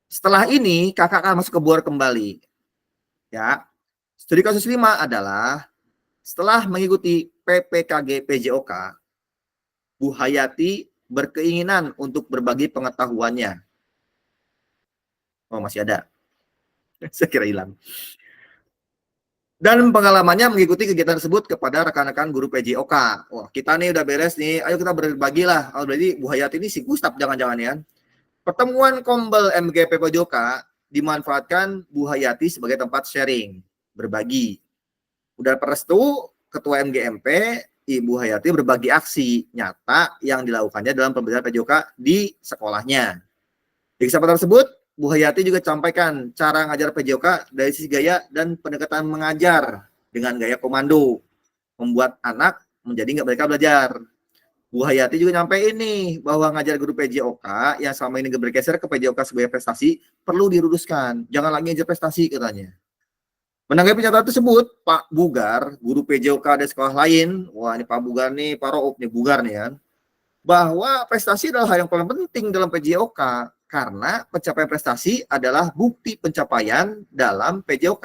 setelah ini kakak akan masuk ke bor kembali. Ya, studi kasus 5 adalah setelah mengikuti PPKG PJOK, Bu Hayati berkeinginan untuk berbagi pengetahuannya. Oh, masih ada. Saya kira hilang. Dan pengalamannya mengikuti kegiatan tersebut kepada rekan-rekan guru PJOK. Wah, kita nih udah beres nih, ayo kita berbagi lah. Oh, berarti Bu Hayati ini si Gustaf jangan-jangan ya. Pertemuan Kombel MGP PJOK dimanfaatkan Bu Hayati sebagai tempat sharing, berbagi. Udah restu, Ketua MGMP, Ibu Hayati berbagi aksi nyata yang dilakukannya dalam pembelajaran PJOK di sekolahnya. Di kesempatan tersebut, Bu Hayati juga sampaikan cara ngajar PJOK dari sisi gaya dan pendekatan mengajar dengan gaya komando, membuat anak menjadi nggak mereka belajar. Bu Hayati juga nyampein nih bahwa ngajar guru PJOK yang selama ini bergeser ke PJOK sebagai prestasi perlu diluruskan. Jangan lagi ngajar prestasi katanya. Menanggapi pernyataan tersebut, Pak Bugar, guru PJOK dan sekolah lain, wah ini Pak Bugar nih, Pak Roop nih, Bugar nih kan, bahwa prestasi adalah hal yang paling penting dalam PJOK, karena pencapaian prestasi adalah bukti pencapaian dalam PJOK,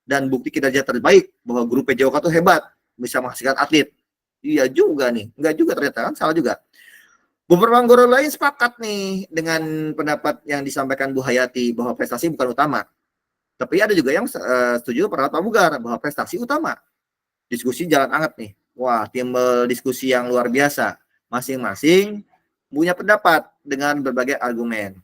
dan bukti kinerja terbaik bahwa guru PJOK itu hebat, bisa menghasilkan atlet. Iya juga nih, enggak juga ternyata kan, salah juga. Beberapa guru lain sepakat nih dengan pendapat yang disampaikan Bu Hayati bahwa prestasi bukan utama. Tapi ada juga yang setuju pendapat Pak Bugar bahwa prestasi utama. Diskusi jalan hangat nih. Wah, timbul diskusi yang luar biasa. Masing-masing punya pendapat dengan berbagai argumen.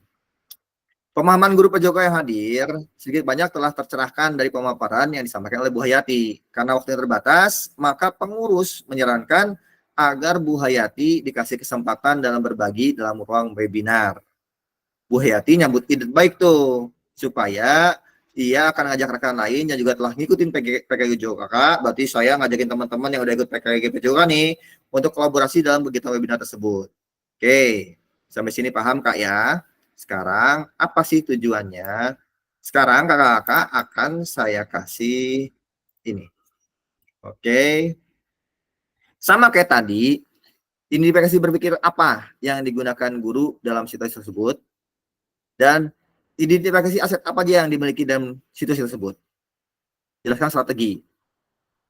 Pemahaman guru PJOK yang hadir sedikit banyak telah tercerahkan dari pemaparan yang disampaikan oleh Bu Hayati. Karena waktunya terbatas, maka pengurus menyarankan agar Bu Hayati dikasih kesempatan dalam berbagi dalam ruang webinar. Bu Hayati nyambut ide baik tuh, supaya ia akan ngajak rekan lain yang juga telah ngikutin PKG PJOK. Berarti saya ngajakin teman-teman yang udah ikut PKG PJOK nih untuk kolaborasi dalam kegiatan webinar tersebut. Oke, sampai sini paham Kak ya? Sekarang apa sih tujuannya? Sekarang kakak-kakak akan saya kasih ini. Oke. Sama kayak tadi, identifikasi berpikir apa yang digunakan guru dalam situasi tersebut, dan identifikasi aset apa aja yang dimiliki dalam situasi tersebut. Jelaskan strategi.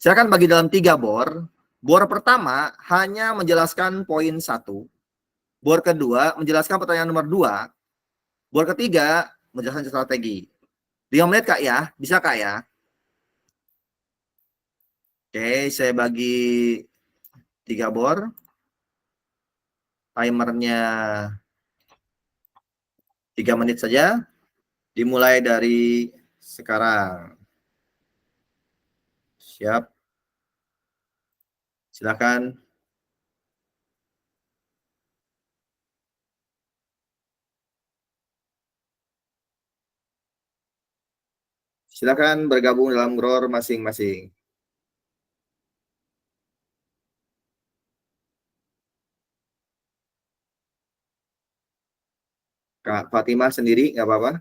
Silakan bagi dalam 3 bor. Bor pertama hanya menjelaskan poin 1. Bor kedua menjelaskan pertanyaan nomor 2. Bor ketiga menjelaskan strategi. 5 menit Kak ya, bisa Kak ya? Oke, saya bagi 3 bor. Timernya 3 menit saja. Dimulai dari sekarang. Siap. Silakan. Silakan bergabung dalam GROR masing-masing. Kak Fatimah sendiri nggak apa-apa?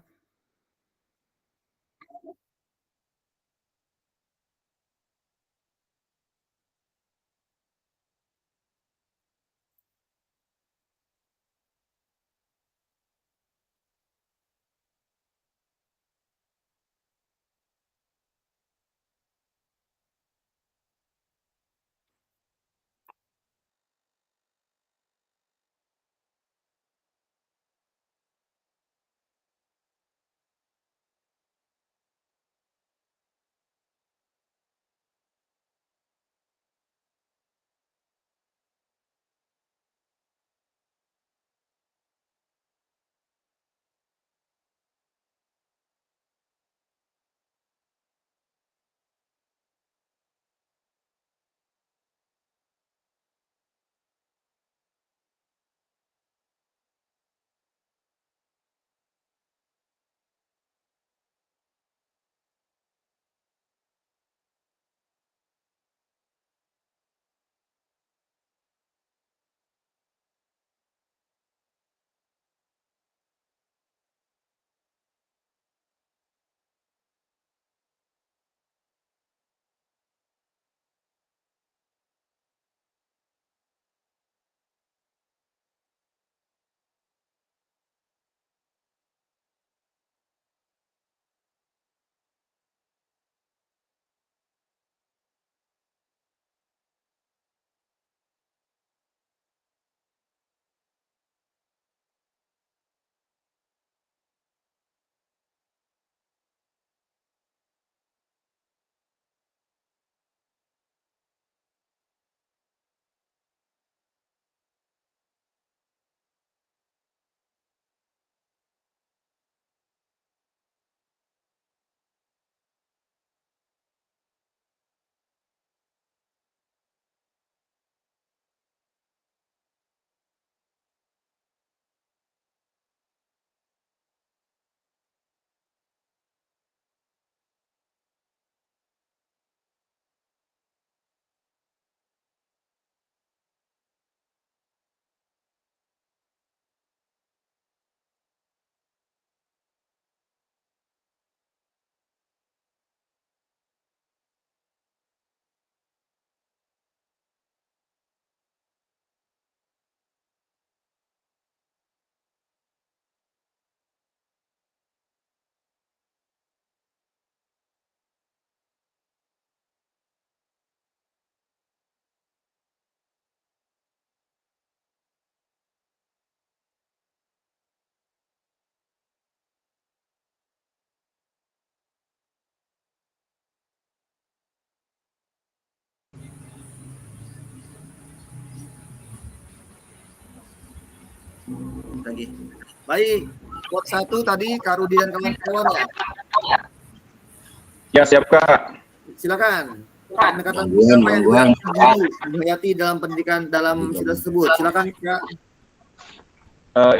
lagi. Baik, quote 1 tadi Kak Rudi dan kawan-kawan ya. Ya, siap Kak. Silakan. Pendekatan Gangguan, apa yang gangguan. dihayati dalam pendidikan dalam sila tersebut. Silakan Kak.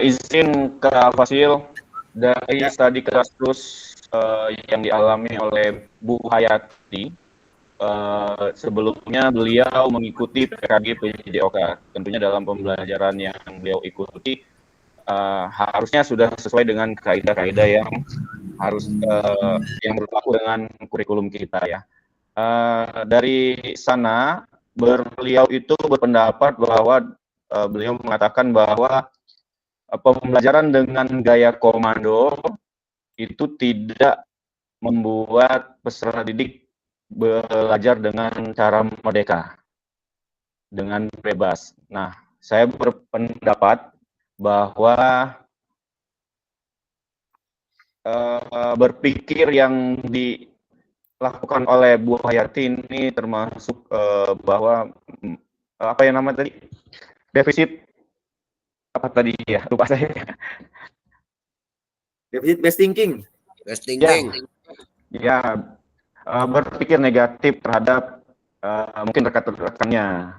Izin Kak Fasil, dari studi kasus yang dialami oleh Bu Hayati, sebelumnya beliau mengikuti PKG PJOK. Tentunya dalam pembelajaran yang beliau ikuti harusnya sudah sesuai dengan kaidah-kaidah yang harus yang berlaku dengan kurikulum kita ya. Dari sana beliau itu berpendapat bahwa beliau mengatakan bahwa pembelajaran dengan gaya komando itu tidak membuat peserta didik belajar dengan cara merdeka, dengan bebas. Nah, saya berpendapat bahwa berpikir yang dilakukan oleh Bu Hayati ini termasuk bahwa apa yang nama tadi, defisit apa tadi ya, lupa saya. Defisit best thinking. Best thinking. Ya, berpikir negatif terhadap mungkin rekan-rekannya,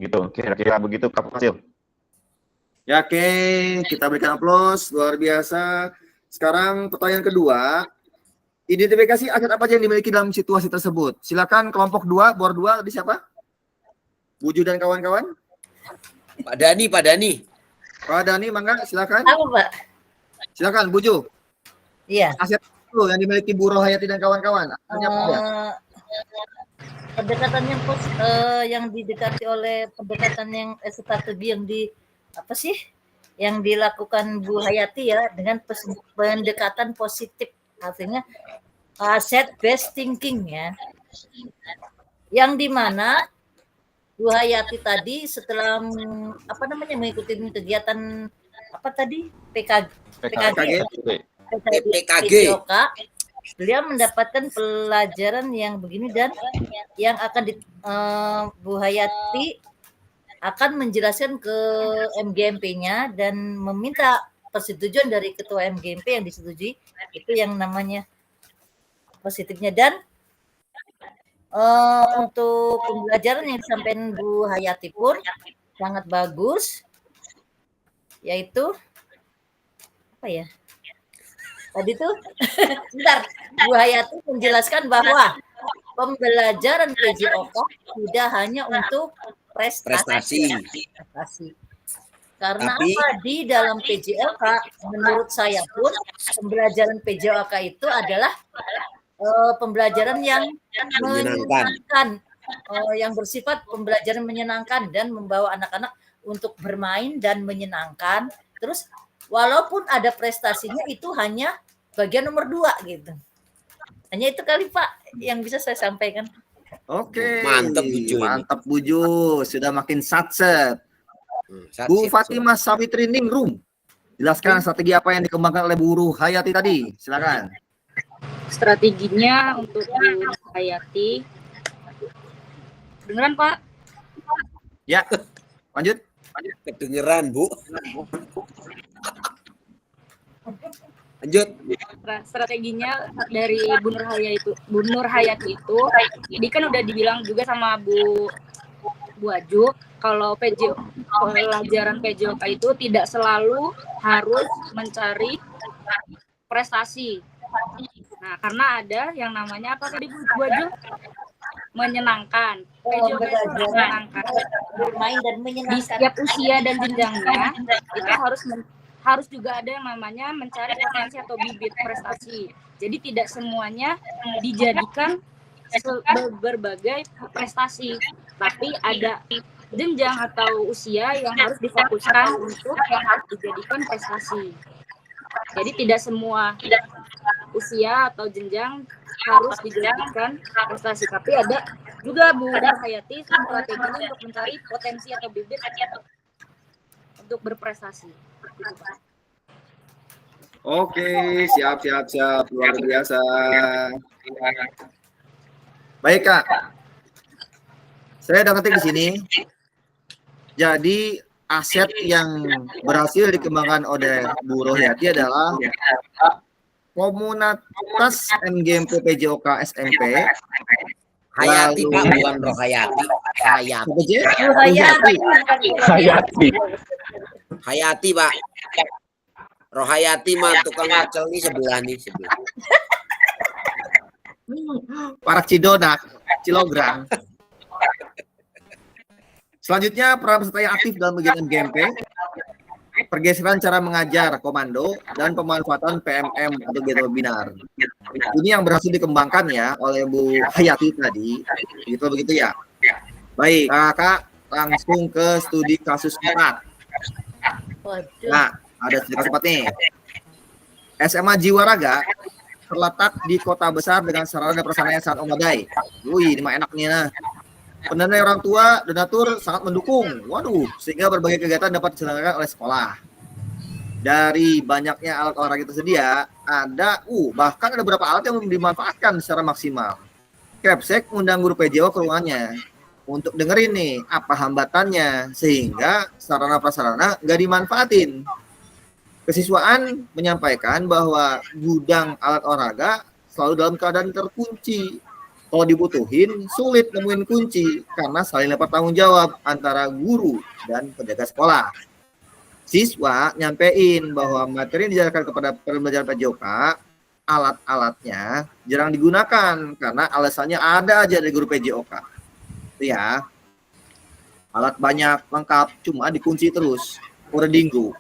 gitu. Kira-kira begitu Kak Fasil. Ya, oke, kita berikan aplaus, luar biasa. Sekarang pertanyaan kedua, identifikasi aset apa aja yang dimiliki dalam situasi tersebut. Silakan kelompok 2, bor 2, tadi siapa? Buju dan kawan-kawan. Pak Dani, Pak Dani. Pak Dani, mangga, silakan. Apa, Pak? Silakan, Buju. Iya. Aset itu yang dimiliki Bu Rohayati dan kawan-kawan. Pendekatan yang didekati oleh pendekatan yang strategi yang yang dilakukan Bu Hayati ya, dengan pendekatan positif, artinya aset based thinking ya, yang dimana Bu Hayati tadi setelah mengikuti kegiatan PKG, beliau mendapatkan pelajaran yang begini, dan yang akan Bu Hayati akan menjelaskan ke MGMP-nya dan meminta persetujuan dari ketua MGMP yang disetujui, itu yang namanya positifnya. Dan untuk pembelajaran yang disampaikan Bu Hayati pun sangat bagus, yaitu apa ya? Tadi tuh bentar, Bu Hayati menjelaskan bahwa pembelajaran PJOK tidak hanya untuk prestasi. Karena di dalam PJOK, menurut saya pun pembelajaran PJOK itu adalah pembelajaran yang menyenangkan, yang bersifat pembelajaran menyenangkan dan membawa anak-anak untuk bermain dan menyenangkan. Terus walaupun ada prestasinya, itu hanya bagian nomor 2 gitu. Hanya itu kali Pak yang bisa saya sampaikan. Oke, mantap Buju. Mantap Buju, sudah makin satset. Bu Fatimah Savitri Ningrum, jelaskan strategi apa yang dikembangkan oleh Bu Hayati tadi. Silakan. Strateginya untuk Bu Hayati. Dengeran Pak? Ya, lanjut. Kedengeran Bu. Lanjut. Strateginya dari Bu Nur Hayati itu, ini kan udah dibilang juga sama Bu Aju, kalau pelajaran PJOK itu tidak selalu harus mencari prestasi. Nah, karena ada yang namanya apa tadi Bu Aju? Menyenangkan. PJOK itu menyenangkan. Bermain dan menyenangkan. Di setiap usia dan jenjangnya itu harus juga ada yang namanya mencari potensi atau bibit prestasi. Jadi tidak semuanya dijadikan berbagai prestasi, tapi ada jenjang atau usia yang harus difokuskan untuk yang harus dijadikan prestasi. Jadi tidak semua usia atau jenjang harus dijadikan prestasi, tapi ada juga Bu Hayati strateginya untuk mencari potensi atau bibit untuk berprestasi. Oke, siap. Luar biasa. Baik Kak, saya udah ngetik di sini. Jadi aset yang berhasil dikembangkan oleh Bu Rohyati adalah komunitas MGMP PJOK SMP. Hayati Lalu Pak, bukan Rohayati. Hayati. apa sih? Hayati. Hayati. Hayati Pak. Rohayati mah tukang pecel nih sebelah nih sebelah. Parak Cidonak, Cilograng. Selanjutnya peran peserta yang aktif dalam bagian MGMP, pergeseran cara mengajar komando dan pemanfaatan PMM untuk kegiatan webinar. Ini yang berhasil dikembangkan ya oleh Bu Hayati tadi. Begitu ya. Baik, Kakak langsung ke studi kasus 4. Nah, ada studi kasus 4 nih. SMA Jiwa Raga terletak di kota besar dengan sarana dan prasarana yang sangat memadai. Wih, ini mah enak nih nah. Pendanaan orang tua, donatur sangat mendukung. Waduh, sehingga berbagai kegiatan dapat diselenggarakan oleh sekolah. Dari banyaknya alat olahraga tersedia, bahkan ada beberapa alat yang dimanfaatkan secara maksimal. Kepsek undang guru PJO ke ruangannya untuk dengerin nih apa hambatannya, sehingga sarana prasarana nggak dimanfaatin. Kesiswaan menyampaikan bahwa gudang alat olahraga selalu dalam keadaan terkunci. Kalau dibutuhin, sulit nemuin kunci karena saling lempar tanggung jawab antara guru dan penjaga sekolah. Siswa nyampein bahwa materi yang diajarkan kepada pembelajaran PJOK, alat-alatnya jarang digunakan karena alasannya ada aja dari guru PJOK. Itu ya. Alat banyak, lengkap, cuma dikunci terus. Uredinggu.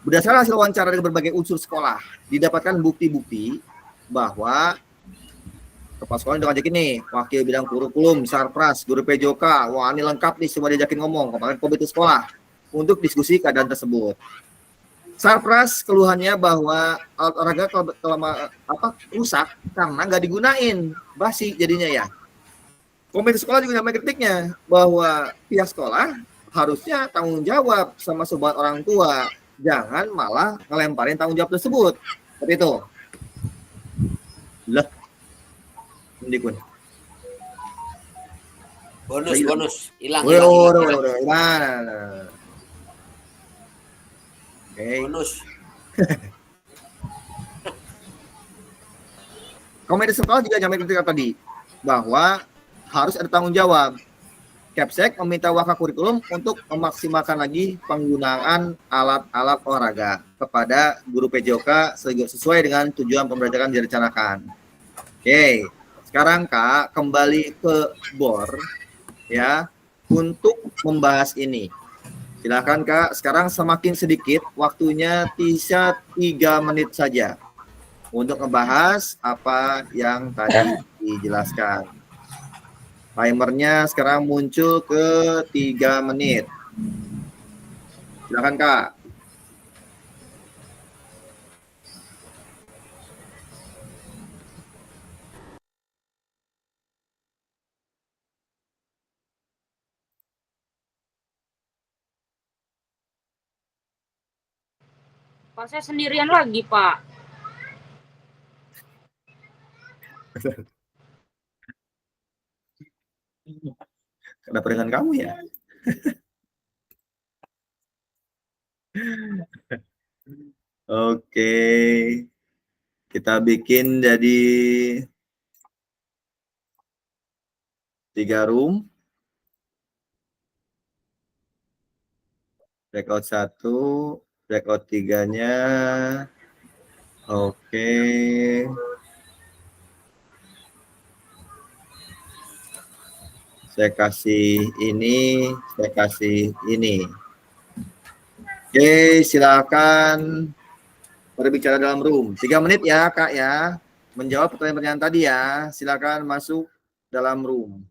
Berdasarkan hasil wawancara dengan berbagai unsur sekolah, didapatkan bukti-bukti bahwa kepala sekolah udah ngajakin nih, wakil bidang kurikulum, Sarpras, guru PJOK, wah ini lengkap nih, semua diajakin ngomong, kemarin komite sekolah, untuk diskusi keadaan tersebut. Sarpras keluhannya bahwa alat olahraga rusak karena nggak digunain, basi jadinya ya. Komite sekolah juga sampai kritiknya bahwa pihak sekolah harusnya tanggung jawab sama sobat orang tua, jangan malah ngelemparin tanggung jawab tersebut. Seperti itu. Lah. Mendikun. Bonus hilang. Gimana? Oke. Bonus. Komite sekolah juga nyampe kritik tadi bahwa harus ada tanggung jawab. Kepsek meminta wakil kurikulum untuk memaksimalkan lagi penggunaan alat-alat olahraga kepada guru PJOK sesuai dengan tujuan pembelajaran direncanakan. Oke. Sekarang Kak kembali ke BOR ya untuk membahas ini. Silakan Kak, sekarang semakin sedikit waktunya, bisa 3 menit saja untuk membahas apa yang tadi dijelaskan. Timernya sekarang muncul ke 3 menit. Silakan Kak. Pak, saya sendirian lagi, Pak. Kenapa dengan kamu ya? Oke. Kita bikin jadi 3 room. Breakout 1, breakout 3-nya. Oke. Saya kasih ini, saya kasih ini. Oke, silakan berbicara dalam room. 3 menit ya, Kak ya. Menjawab pertanyaan-pertanyaan tadi ya. Silakan masuk dalam room.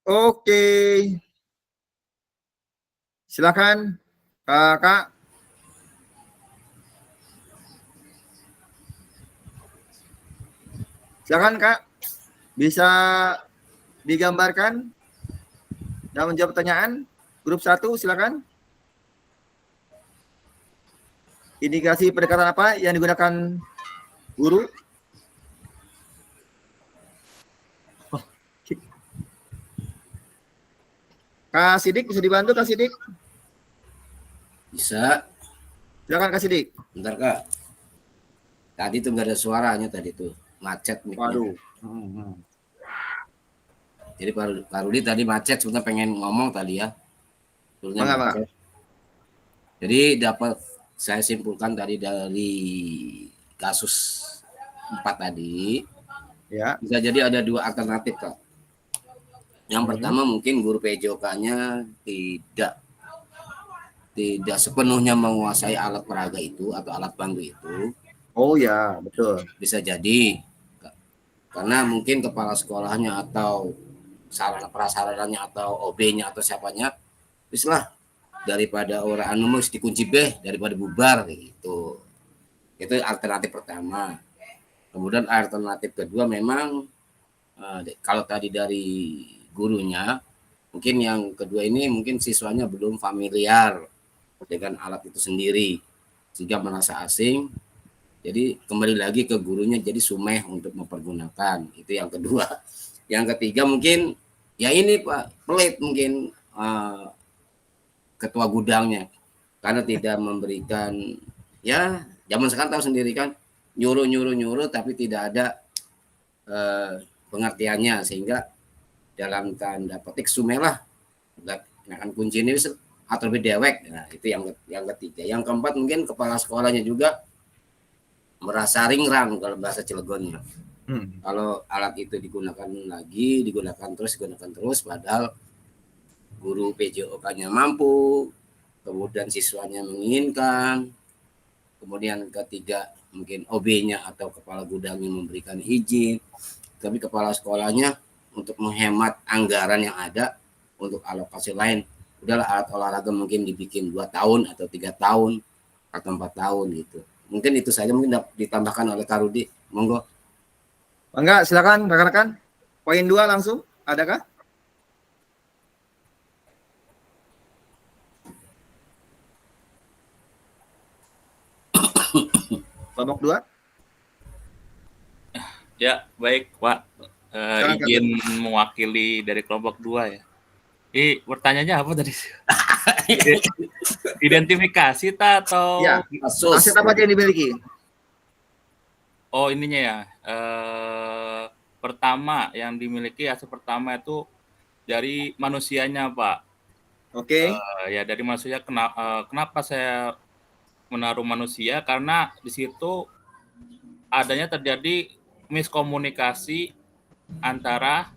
Oke, silakan kakak. Silakan kak, bisa digambarkan dan menjawab pertanyaan. Grup 1 silakan. Indikasi pendekatan apa yang digunakan guru? Kak Sidik bisa dibantu Kak Sidik? Bisa. Silakan Kak Sidik. Bentar Kak. Tadi tuh nggak ada suaranya tadi tuh, macet nih. Waduh. Jadi Pak Rudi tadi macet, sebenarnya pengen ngomong tadi ya. Macet. Jadi dapat saya simpulkan tadi dari kasus 4 tadi, ya. Bisa jadi ada 2 alternatif Kak. Yang pertama mungkin guru PJOK-nya tidak sepenuhnya menguasai alat peraga itu atau alat bantu itu. Oh ya, betul. Bisa jadi karena mungkin kepala sekolahnya atau sarana prasarananya atau OB-nya atau siapanya, bislah daripada orang anu mesti dikunci daripada bubar gitu. Itu alternatif pertama. Kemudian alternatif kedua memang kalau tadi dari gurunya, mungkin yang kedua ini mungkin siswanya belum familiar dengan alat itu sendiri sehingga merasa asing. Jadi kembali lagi ke gurunya jadi sumeh untuk mempergunakan. Itu yang kedua. Yang ketiga mungkin ya ini Pak, pelit mungkin ketua gudangnya karena tidak memberikan, ya zaman sekarang tahu sendiri kan, nyuruh tapi tidak ada pengertiannya, sehingga dalam tanda petik sumelah akan kunci ini atau lebih dewek. Nah itu yang ketiga. Yang keempat mungkin kepala sekolahnya juga merasa ringrang kalau bahasa Cilegonnya. Kalau alat itu digunakan terus padahal guru PJOK-nya mampu, kemudian siswanya menginginkan, kemudian ketiga mungkin OB-nya atau kepala gudangnya memberikan izin, tapi kepala sekolahnya untuk menghemat anggaran yang ada untuk alokasi lain. Udahlah alat olahraga mungkin dibikin 2 tahun atau 3 tahun atau 4 tahun gitu. Mungkin itu saja mungkin ditambahkan oleh Kak Rudi. Monggo. Enggak, silakan rekan-rekan. Poin 2 langsung, adakah? Kelompok 2? Ya, baik, Pak. Izin mewakili dari kelompok 2 ya. Pertanyaannya apa tadi? Identifikasi atau Ya, aset apa aja yang dimiliki? Oh, ininya ya. Pertama yang dimiliki aset pertama itu dari manusianya, Pak. Oke. Ya dari manusia. Kenapa saya menaruh manusia? Karena di situ adanya terjadi miskomunikasi antara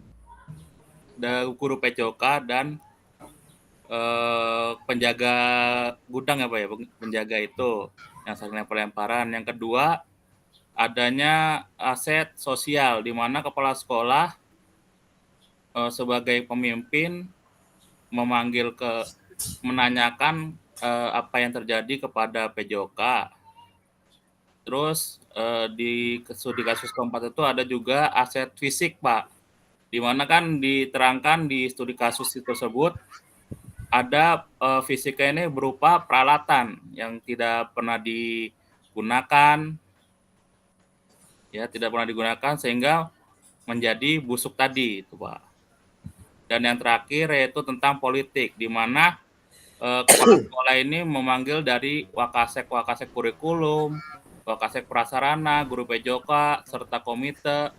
guru PJOK dan penjaga gudang ya Pak ya, penjaga itu yang saling lempar-lemparan. Yang kedua, adanya aset sosial di mana kepala sekolah sebagai pemimpin menanyakan apa yang terjadi kepada PJOK. Terus di studi kasus keempat itu ada juga aset fisik, Pak. Di mana kan diterangkan di studi kasus tersebut ada fisiknya ini berupa peralatan yang tidak pernah digunakan, ya tidak pernah digunakan sehingga menjadi busuk tadi, itu Pak. Dan yang terakhir yaitu tentang politik, di mana kepala sekolah ini memanggil dari wakasek kurikulum, wakasek prasarana, guru PJOK, serta komite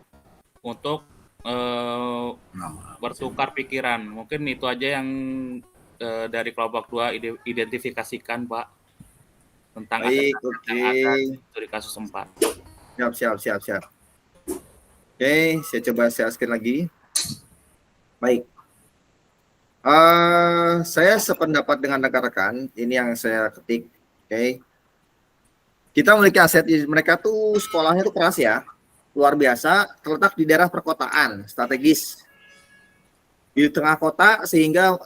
untuk bertukar pikiran. Mungkin itu aja yang dari kelompok 2 identifikasikan, Pak, tentang Baik, yang ada di kasus 4. Siap. Oke, saya coba share lagi. Baik. Saya sependapat dengan rekan-rekan. Ini yang saya ketik. Oke. Kita memiliki aset. Mereka tuh sekolahnya tuh keras ya. Luar biasa. Terletak di daerah perkotaan, strategis. Di tengah kota sehingga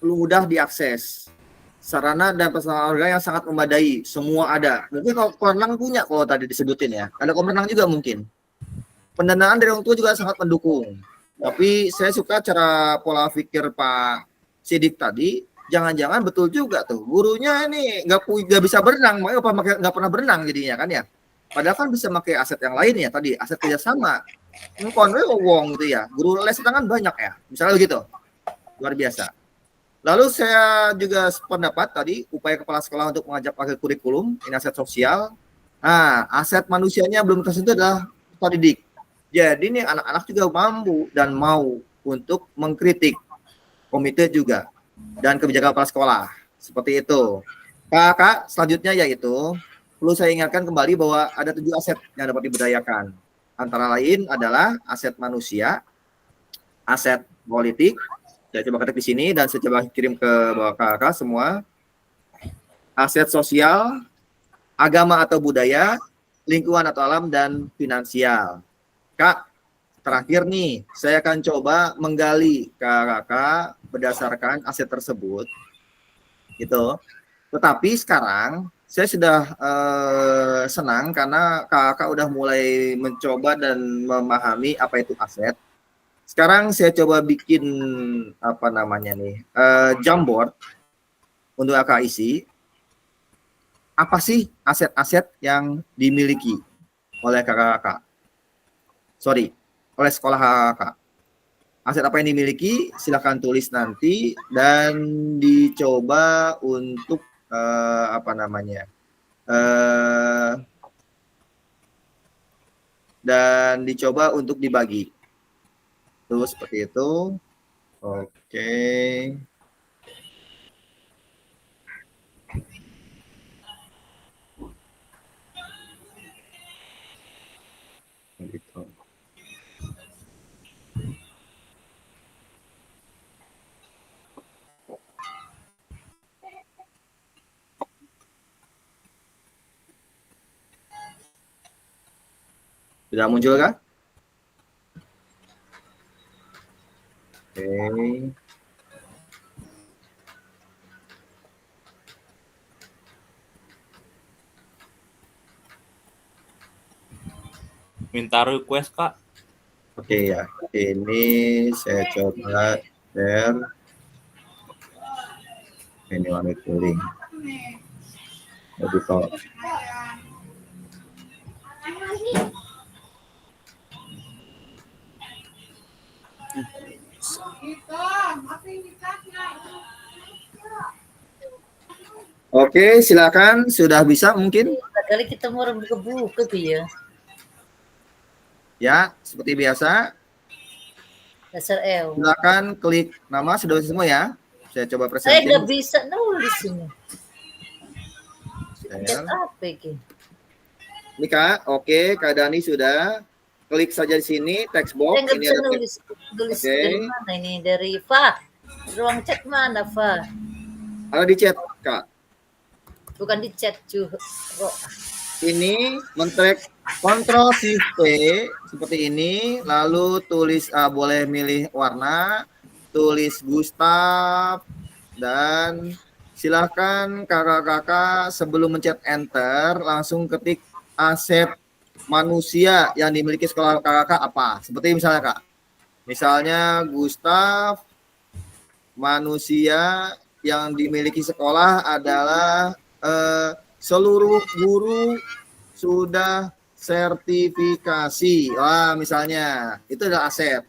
mudah diakses. Sarana dan prasarana yang sangat memadai. Semua ada. Mungkin kalau Korenang punya kalau tadi disebutin ya. Ada Korenang juga mungkin. Pendanaan dari orang tua juga sangat mendukung. Tapi saya suka cara pola pikir Pak Sidik tadi. Jangan-jangan betul juga tuh gurunya ini nggak bisa berenang, makanya nggak pernah berenang jadinya kan ya. Padahal kan bisa pakai aset yang lain ya tadi, aset kerjasama. Konwe wong gitu ya. Guru les tangan banyak ya, misalnya begitu. Luar biasa. Lalu saya juga sependapat tadi upaya kepala sekolah untuk mengajak pakai kurikulum, ini aset sosial. Nah, aset manusianya belum tersentuh adalah pendidik. Jadi ini anak-anak juga mampu dan mau untuk mengkritik komite juga dan kebijakan kepala sekolah. Seperti itu. Kakak, selanjutnya yaitu perlu saya ingatkan kembali bahwa ada 7 aset yang dapat diberdayakan. Antara lain adalah aset manusia, aset politik. Saya coba ketik di sini dan saya coba kirim ke bawah kakak semua. Aset sosial, agama atau budaya, lingkungan atau alam, dan finansial. Kak, terakhir nih, saya akan coba menggali kakak berdasarkan aset tersebut. Gitu. Tetapi sekarang saya sudah senang karena kakak udah mulai mencoba dan memahami apa itu aset. Sekarang saya coba bikin apa namanya nih, Jamboard untuk kakak isi. Apa sih aset-aset yang dimiliki oleh kakak-kakak? Sorry, oleh sekolah kakak. Aset apa yang dimiliki? Silahkan tulis nanti dan dicoba untuk apa namanya? Dan dicoba untuk dibagi. Tuh seperti itu. Oke. Gitu. Sudah muncul kah? Oke. minta request, Kak. Oke ya, ini saya coba share. Ini warna kuning. Editor. Oke, silakan. Sudah bisa mungkin? Kali kita mau buka tuh ya. Ya, seperti biasa. Dasar L. Silakan klik nama, sudah bisa semua ya. Saya coba Saya presenting. nggak bisa nulis ini. Share. Apa ini? Ini Kak, oke, Kak Dani sudah. Klik saja di sini, text box. Saya nggak Ini bisa ada nulis. Tulis Oke. dari mana ini? Dari Fa. Ruang chat mana Fa? ada di chat, Kak. Bukan di chat juga. Ini men-track Ctrl Shift P seperti ini, lalu tulis boleh milih warna, tulis Gustav, dan silahkan kakak-kakak sebelum mencet enter langsung ketik aset manusia yang dimiliki sekolah kakak apa. Seperti misalnya Kak, misalnya Gustav, manusia yang dimiliki sekolah adalah seluruh guru sudah sertifikasi. Wah, misalnya itu adalah aset.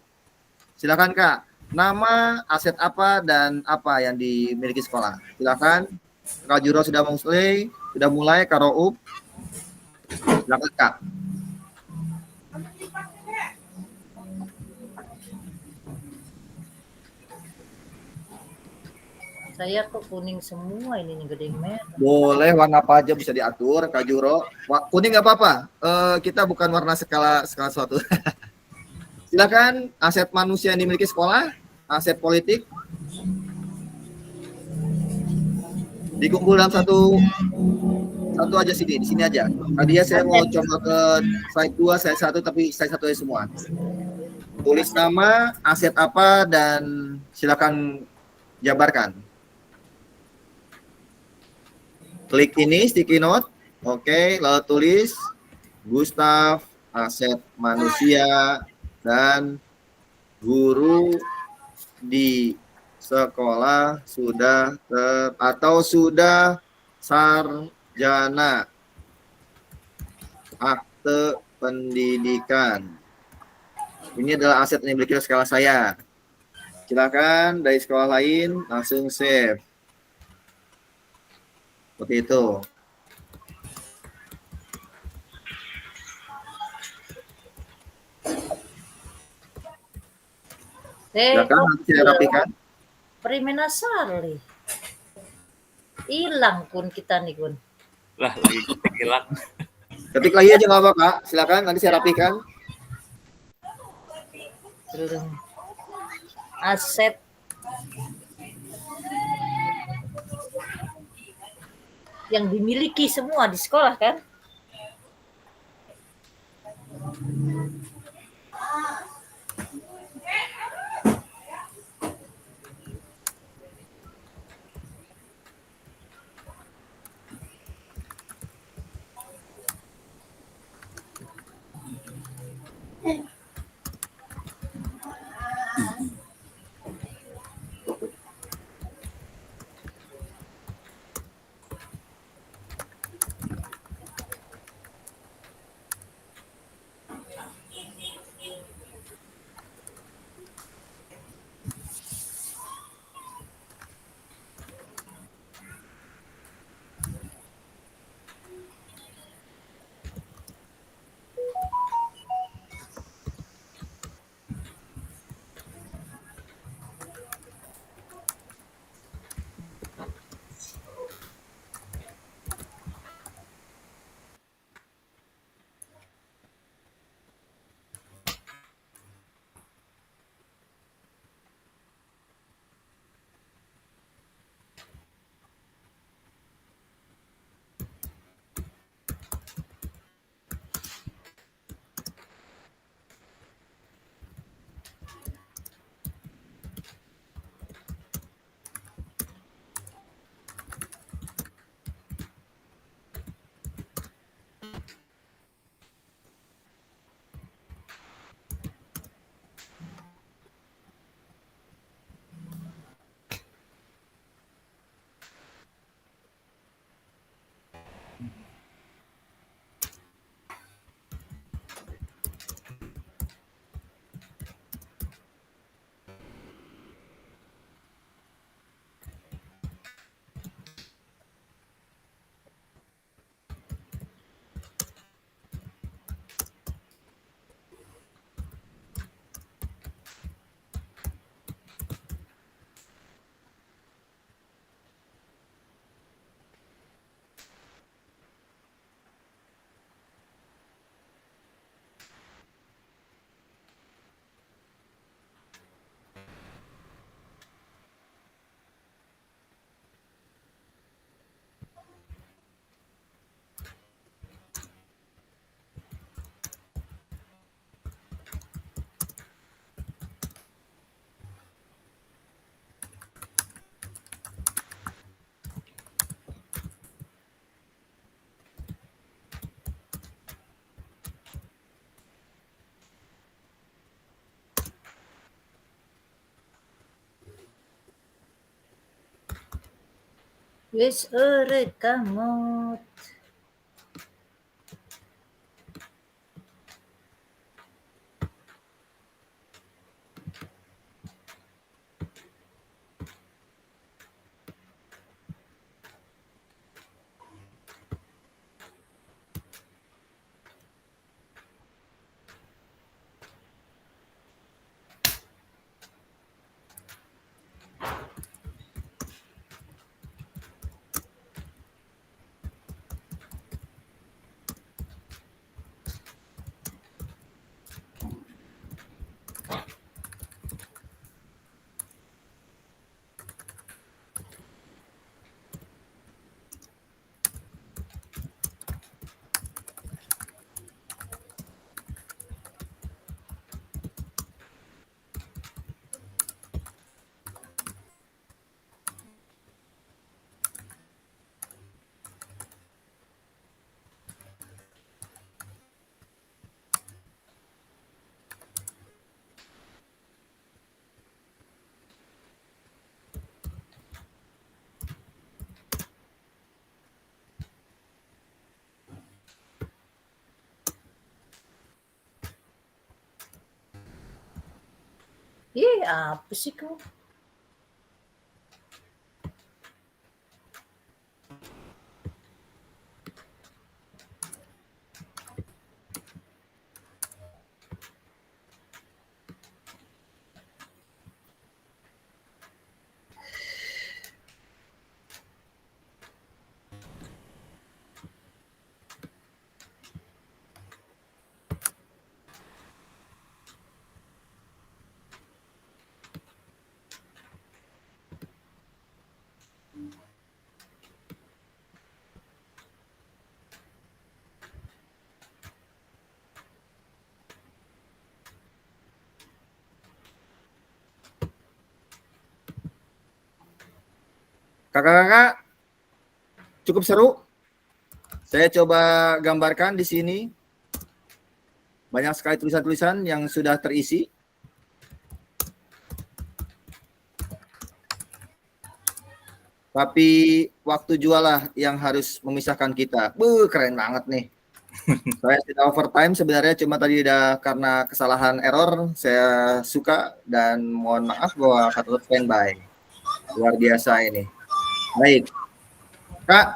Silakan Kak, nama aset apa dan apa yang dimiliki sekolah. Silakan. Kak Juro sudah mulai Kak Roub. Silakan Kak. Saya kok kuning semua ini nih gede merah. Boleh warna apa aja bisa diatur Kak Juro. Kuning nggak apa-apa. Kita bukan warna skala suatu. Silakan aset manusia yang dimiliki sekolah, aset politik. Dikumpul dalam satu aja sini, di sini aja. Tadi ya saya mau coba ke slide 2, slide 1 tapi slide 1 aja semua. Tulis nama, aset apa dan silakan jabarkan. Klik ini sticky note. Oke, lalu tulis Gustav, aset manusia dan guru di sekolah sudah atau sudah sarjana akte pendidikan. Ini adalah aset yang dimiliki sekolah saya. Silakan dari sekolah lain langsung save. Seperti itu. Silakan nanti saya rapikan. Perimena Sarli. Hilang kun kita nih kun. Lah, lagi hilang. Ketik lagi aja nggak apa Kak. Silakan nanti saya rapikan. Aset yang dimiliki semua di sekolah kan? Wis ore kamot. Ih, apa sih kau? Kakak-kakak, cukup seru. Saya coba gambarkan di sini. Banyak sekali tulisan-tulisan yang sudah terisi. Tapi waktu jualah yang harus memisahkan kita. Keren banget nih. Saya sudah overtime sebenarnya, cuma tadi udah karena kesalahan error saya suka dan mohon maaf bahwa harus standby. Luar biasa ini. Baik, Kak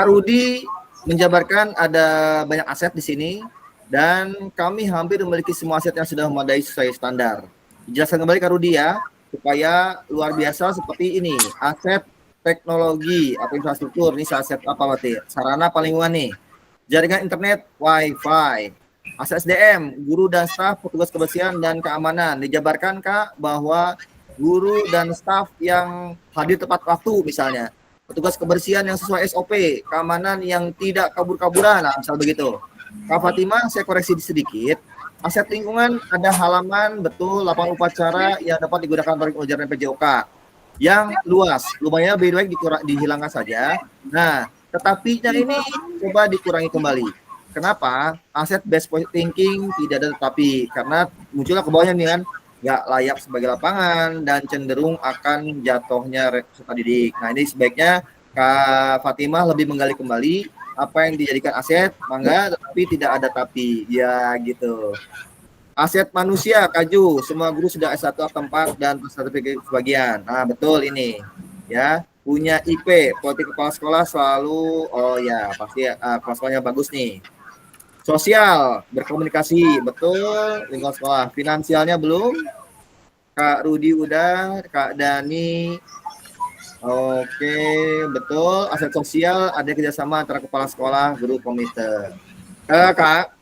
Rudi menjabarkan ada banyak aset di sini dan kami hampir memiliki semua aset yang sudah memadai sesuai standar. Jelaskan kembali Kak Rudi ya, supaya luar biasa seperti ini. Aset teknologi atau infrastruktur, ini aset apa berarti? Sarana apa lingkungan nih? Jaringan internet, wifi. Aset SDM, guru dan staf, petugas kebersihan dan keamanan. Dijabarkan Kak bahwa guru dan staf yang hadir tepat waktu misalnya, petugas kebersihan yang sesuai SOP, keamanan yang tidak kabur-kaburan, nah, misal begitu. Kak Fatimah, saya koreksi sedikit. Aset lingkungan ada halaman, betul, lapangan upacara yang dapat digunakan untuk ujaran PJOK yang luas. Lumayan lebih baik dihilangkan saja. Nah, tetapi ini coba dikurangi kembali. Kenapa? Aset based thinking tidak ada tetapi, karena munculnya ke bawahnya nih kan, nggak layak sebagai lapangan dan cenderung akan jatuhnya peserta didik. Nah, ini sebaiknya Kak Fatimah lebih menggali kembali apa yang dijadikan aset, mangga, tetapi tidak ada tapi, ya gitu. Aset manusia, Kaju, semua guru sudah S1 tempat dan sertifikat sebagian. Nah, betul ini, ya. Punya IP, politik kepala sekolah selalu, oh ya, pasti kepala sekolahnya bagus nih. Sosial, berkomunikasi, betul, lingkungan sekolah. Finansialnya belum, Kak Rudi udah, Kak Dani, oke, betul. Aset sosial, ada kerjasama antara kepala sekolah, guru, komite. Kak,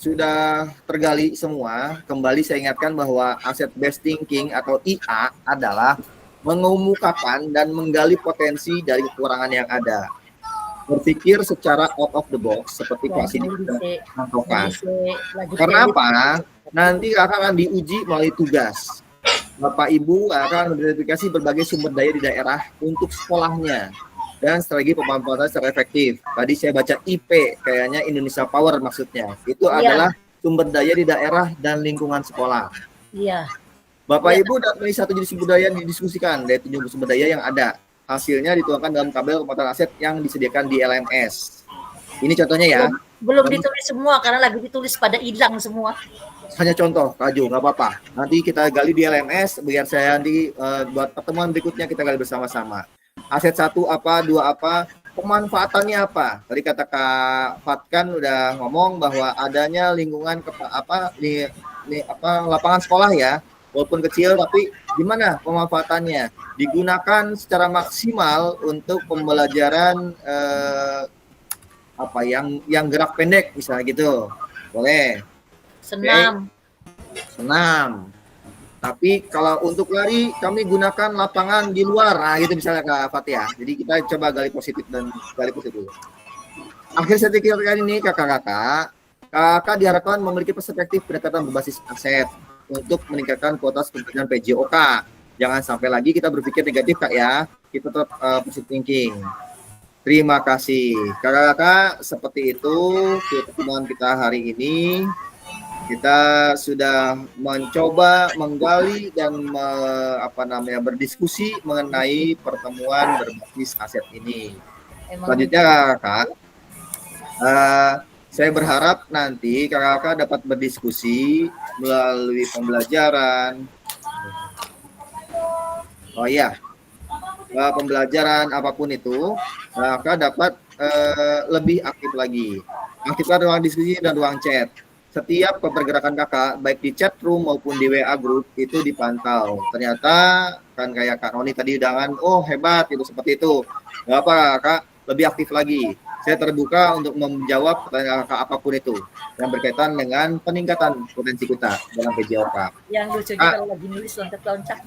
sudah tergali semua. Kembali saya ingatkan bahwa aset based thinking atau IA adalah mengemukakan dan menggali potensi dari kekurangan yang ada. Berpikir secara out of the box seperti Pak Sidi contohkan. Kenapa? Nanti akan diuji melalui tugas. Bapak Ibu akan mengidentifikasi berbagai sumber daya di daerah untuk sekolahnya dan strategi pemanfaatan secara efektif. Tadi saya baca IP, kayaknya Indonesia Power maksudnya. Itu adalah sumber daya di daerah dan lingkungan sekolah. Iya. Bapak Ibu dari satu jenis budaya yang didiskusikan dari 7 jenis budaya yang ada. Hasilnya dituangkan dalam tabel pemotongan aset yang disediakan di LMS. Ini contohnya ya. Belum ditulis semua karena lagi ditulis pada hilang semua. Hanya contoh, Kak Jo, nggak apa-apa. Nanti kita gali di LMS, biar saya nanti buat pertemuan berikutnya kita gali bersama-sama. Aset 1 apa, 2 apa, pemanfaatannya apa? Tadi kata Kak Fatkan udah ngomong bahwa adanya lingkungan lapangan sekolah ya, walaupun kecil tapi gimana pemanfaatannya? Digunakan secara maksimal untuk pembelajaran yang gerak pendek misalnya gitu. Boleh. Senam. Senam. Tapi kalau untuk lari kami gunakan lapangan di luar. Nah, gitu misalnya Kak Fatia. Jadi kita coba gali positif dulu. Akhir saya pikir kali ini kakak-kakak diharapkan memiliki perspektif pendekatan berbasis aset untuk meningkatkan kualitas pembelajaran PJOK. Jangan sampai lagi kita berpikir negatif Kak ya. Kita tetap positive thinking. Terima kasih. Kakak-kakak, seperti itu pertemuan kita hari ini. Kita sudah mencoba menggali dan berdiskusi mengenai pertemuan berbasis aset ini. Selanjutnya Kak, saya berharap nanti kakak-kakak dapat berdiskusi melalui pembelajaran. Pembelajaran apapun itu, kakak dapat lebih aktif lagi. Aktifkan ruang diskusi dan ruang chat. Setiap pergerakan kakak, baik di chat room maupun di WA group, itu dipantau. Ternyata, kan kayak Kak Noni tadi dengan, oh hebat, itu seperti itu. Gak apa Kak, lebih aktif lagi. Saya terbuka untuk menjawab pertanyaan kakak apapun itu yang berkaitan dengan peningkatan potensi kita dalam PJOK. Yang lucunya kalau lagi nulis loncat-loncat.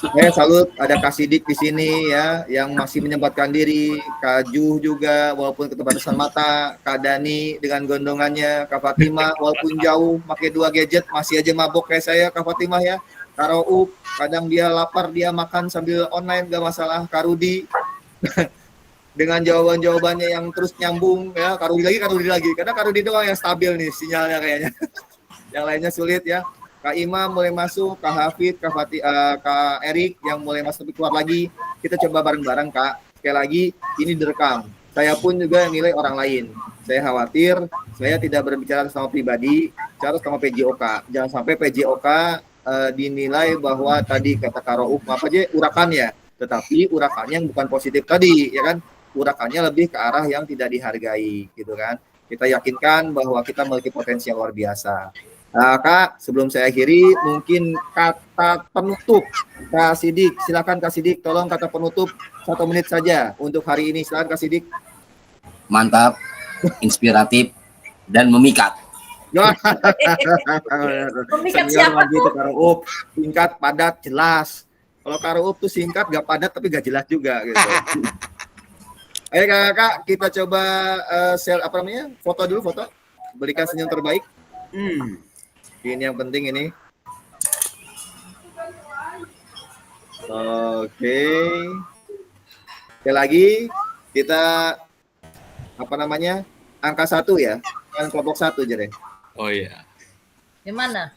Saya salut ada Kak Sidik di sini ya, yang masih menyempatkan diri, Kak Juh juga walaupun keterbatasan mata, Kak Dani dengan gondongannya, Kak Fatimah walaupun jauh pakai 2 gadget masih aja mabok kayak saya, Kak Fatimah ya. Kak Raup, kadang dia lapar dia makan sambil online gak masalah. Kak Rudi dengan jawaban-jawabannya yang terus nyambung ya, Kak Rudi lagi. Karena Kak Rudi doang yang stabil nih sinyalnya kayaknya. Yang lainnya sulit ya. Kak Imam mulai masuk, Kak Hafid, Kak Erik yang mulai masuk tapi keluar lagi. Kita coba bareng-bareng Kak. Sekali lagi ini direkam. Saya pun juga nilai orang lain. Saya khawatir saya tidak berbicara sama pribadi, bicara sama PJOK. Jangan sampai PJOK dinilai bahwa tadi kata Kak Rauf apa aja urakan ya, tetapi urakannya yang bukan positif tadi ya kan, urakannya lebih ke arah yang tidak dihargai gitu kan. Kita yakinkan bahwa kita memiliki potensi yang luar biasa. Nah, Kak, sebelum saya akhiri mungkin kata penutup Kak Sidik, silakan Kak Sidik, tolong kata penutup 1 menit saja untuk hari ini, silakan Kak Sidik. Mantap, inspiratif dan memikat. Pemikat siapa tuh? Karup, singkat, padat, jelas. Kalau Karup tuh singkat, gak padat tapi gak jelas juga gitu. Ayo kakak, kita coba foto dulu, foto. Berikan senyum terbaik. Ini yang penting ini. Oke. Sekali lagi kita angka 1 ya, yang kelompok 1 aja deh. Oh iya. Gimana?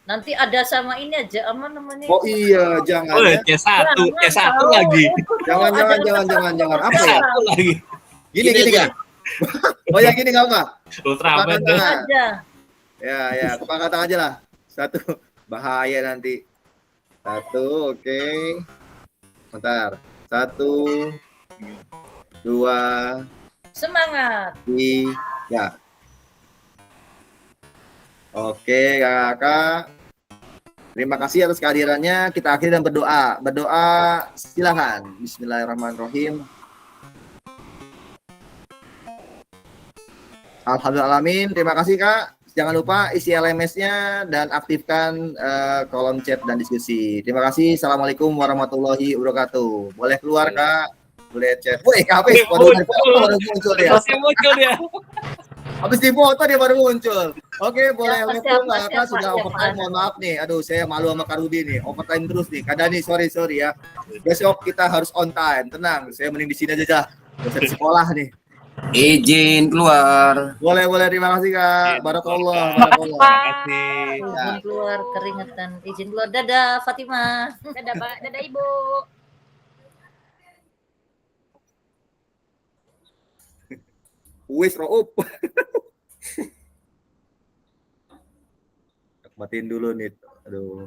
Nanti ada sama ini aja, apa namanya? Oh iya, jangan. Oh, C1 lagi. Jangan. Apa ya? Lagi. Gini kan? Oh ya gini nggak apa? Ultraman aja. Ya, kepangkatan aja lah. 1, bahaya nanti. 1, oke. Bentar. 1, 2, semangat. 3. Oke, kakak. Terima kasih atas kehadirannya. Kita akhiri dan berdoa. Berdoa, silakan. Bismillahirrahmanirrahim. Alhamdulillah. Terima kasih, Kak. Jangan lupa isi LMS-nya dan aktifkan kolom chat dan diskusi. Terima kasih. Assalamualaikum warahmatullahi wabarakatuh. Boleh keluar, Kak. Boleh chat. Woi, Kak, baru muncul dia. Habis dipoto dia baru muncul. Oke, boleh langsung Kak, sudah overtime, mohon maaf nih. Aduh, saya malu sama Kak Rudi nih. Overtime terus nih. Kak Dani, sorry ya. Besok kita harus on time. Tenang, saya mending di sini aja. Bisa di sekolah nih. Izin keluar. Boleh, terima kasih Kak. Barakallah, Terima barakallah. kasih. Izin keluar keringetan, izin keluar. Dadah Fatimah. Dadah, Pak. Dadah, Ibu. Wis Roop. Matiin dulu nih. Aduh.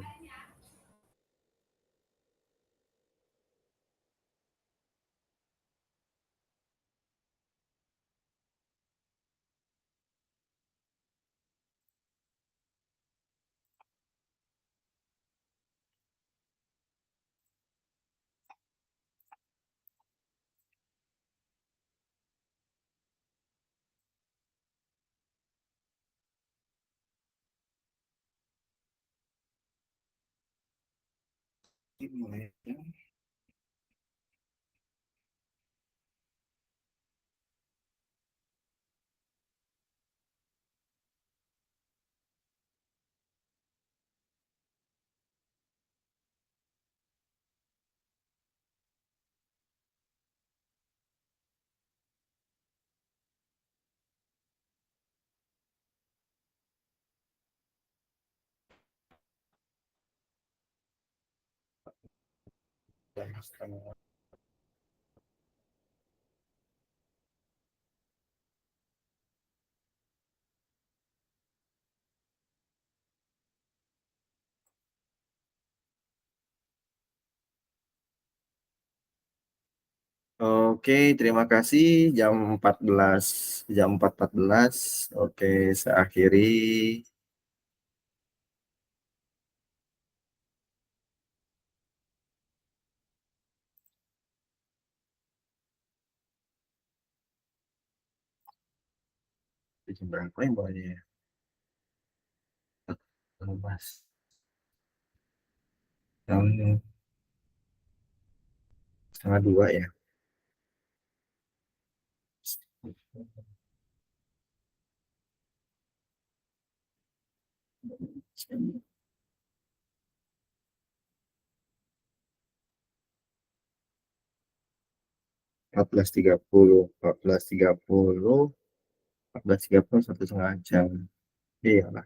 Oke, terima kasih. Jam 4.14. Oke, saya akhiri. Jam berapa yang bawahnya ya? 14. Jam setengah 2 ya. 14.30, 14.30, 14.30 1,5 jam. Iya lah.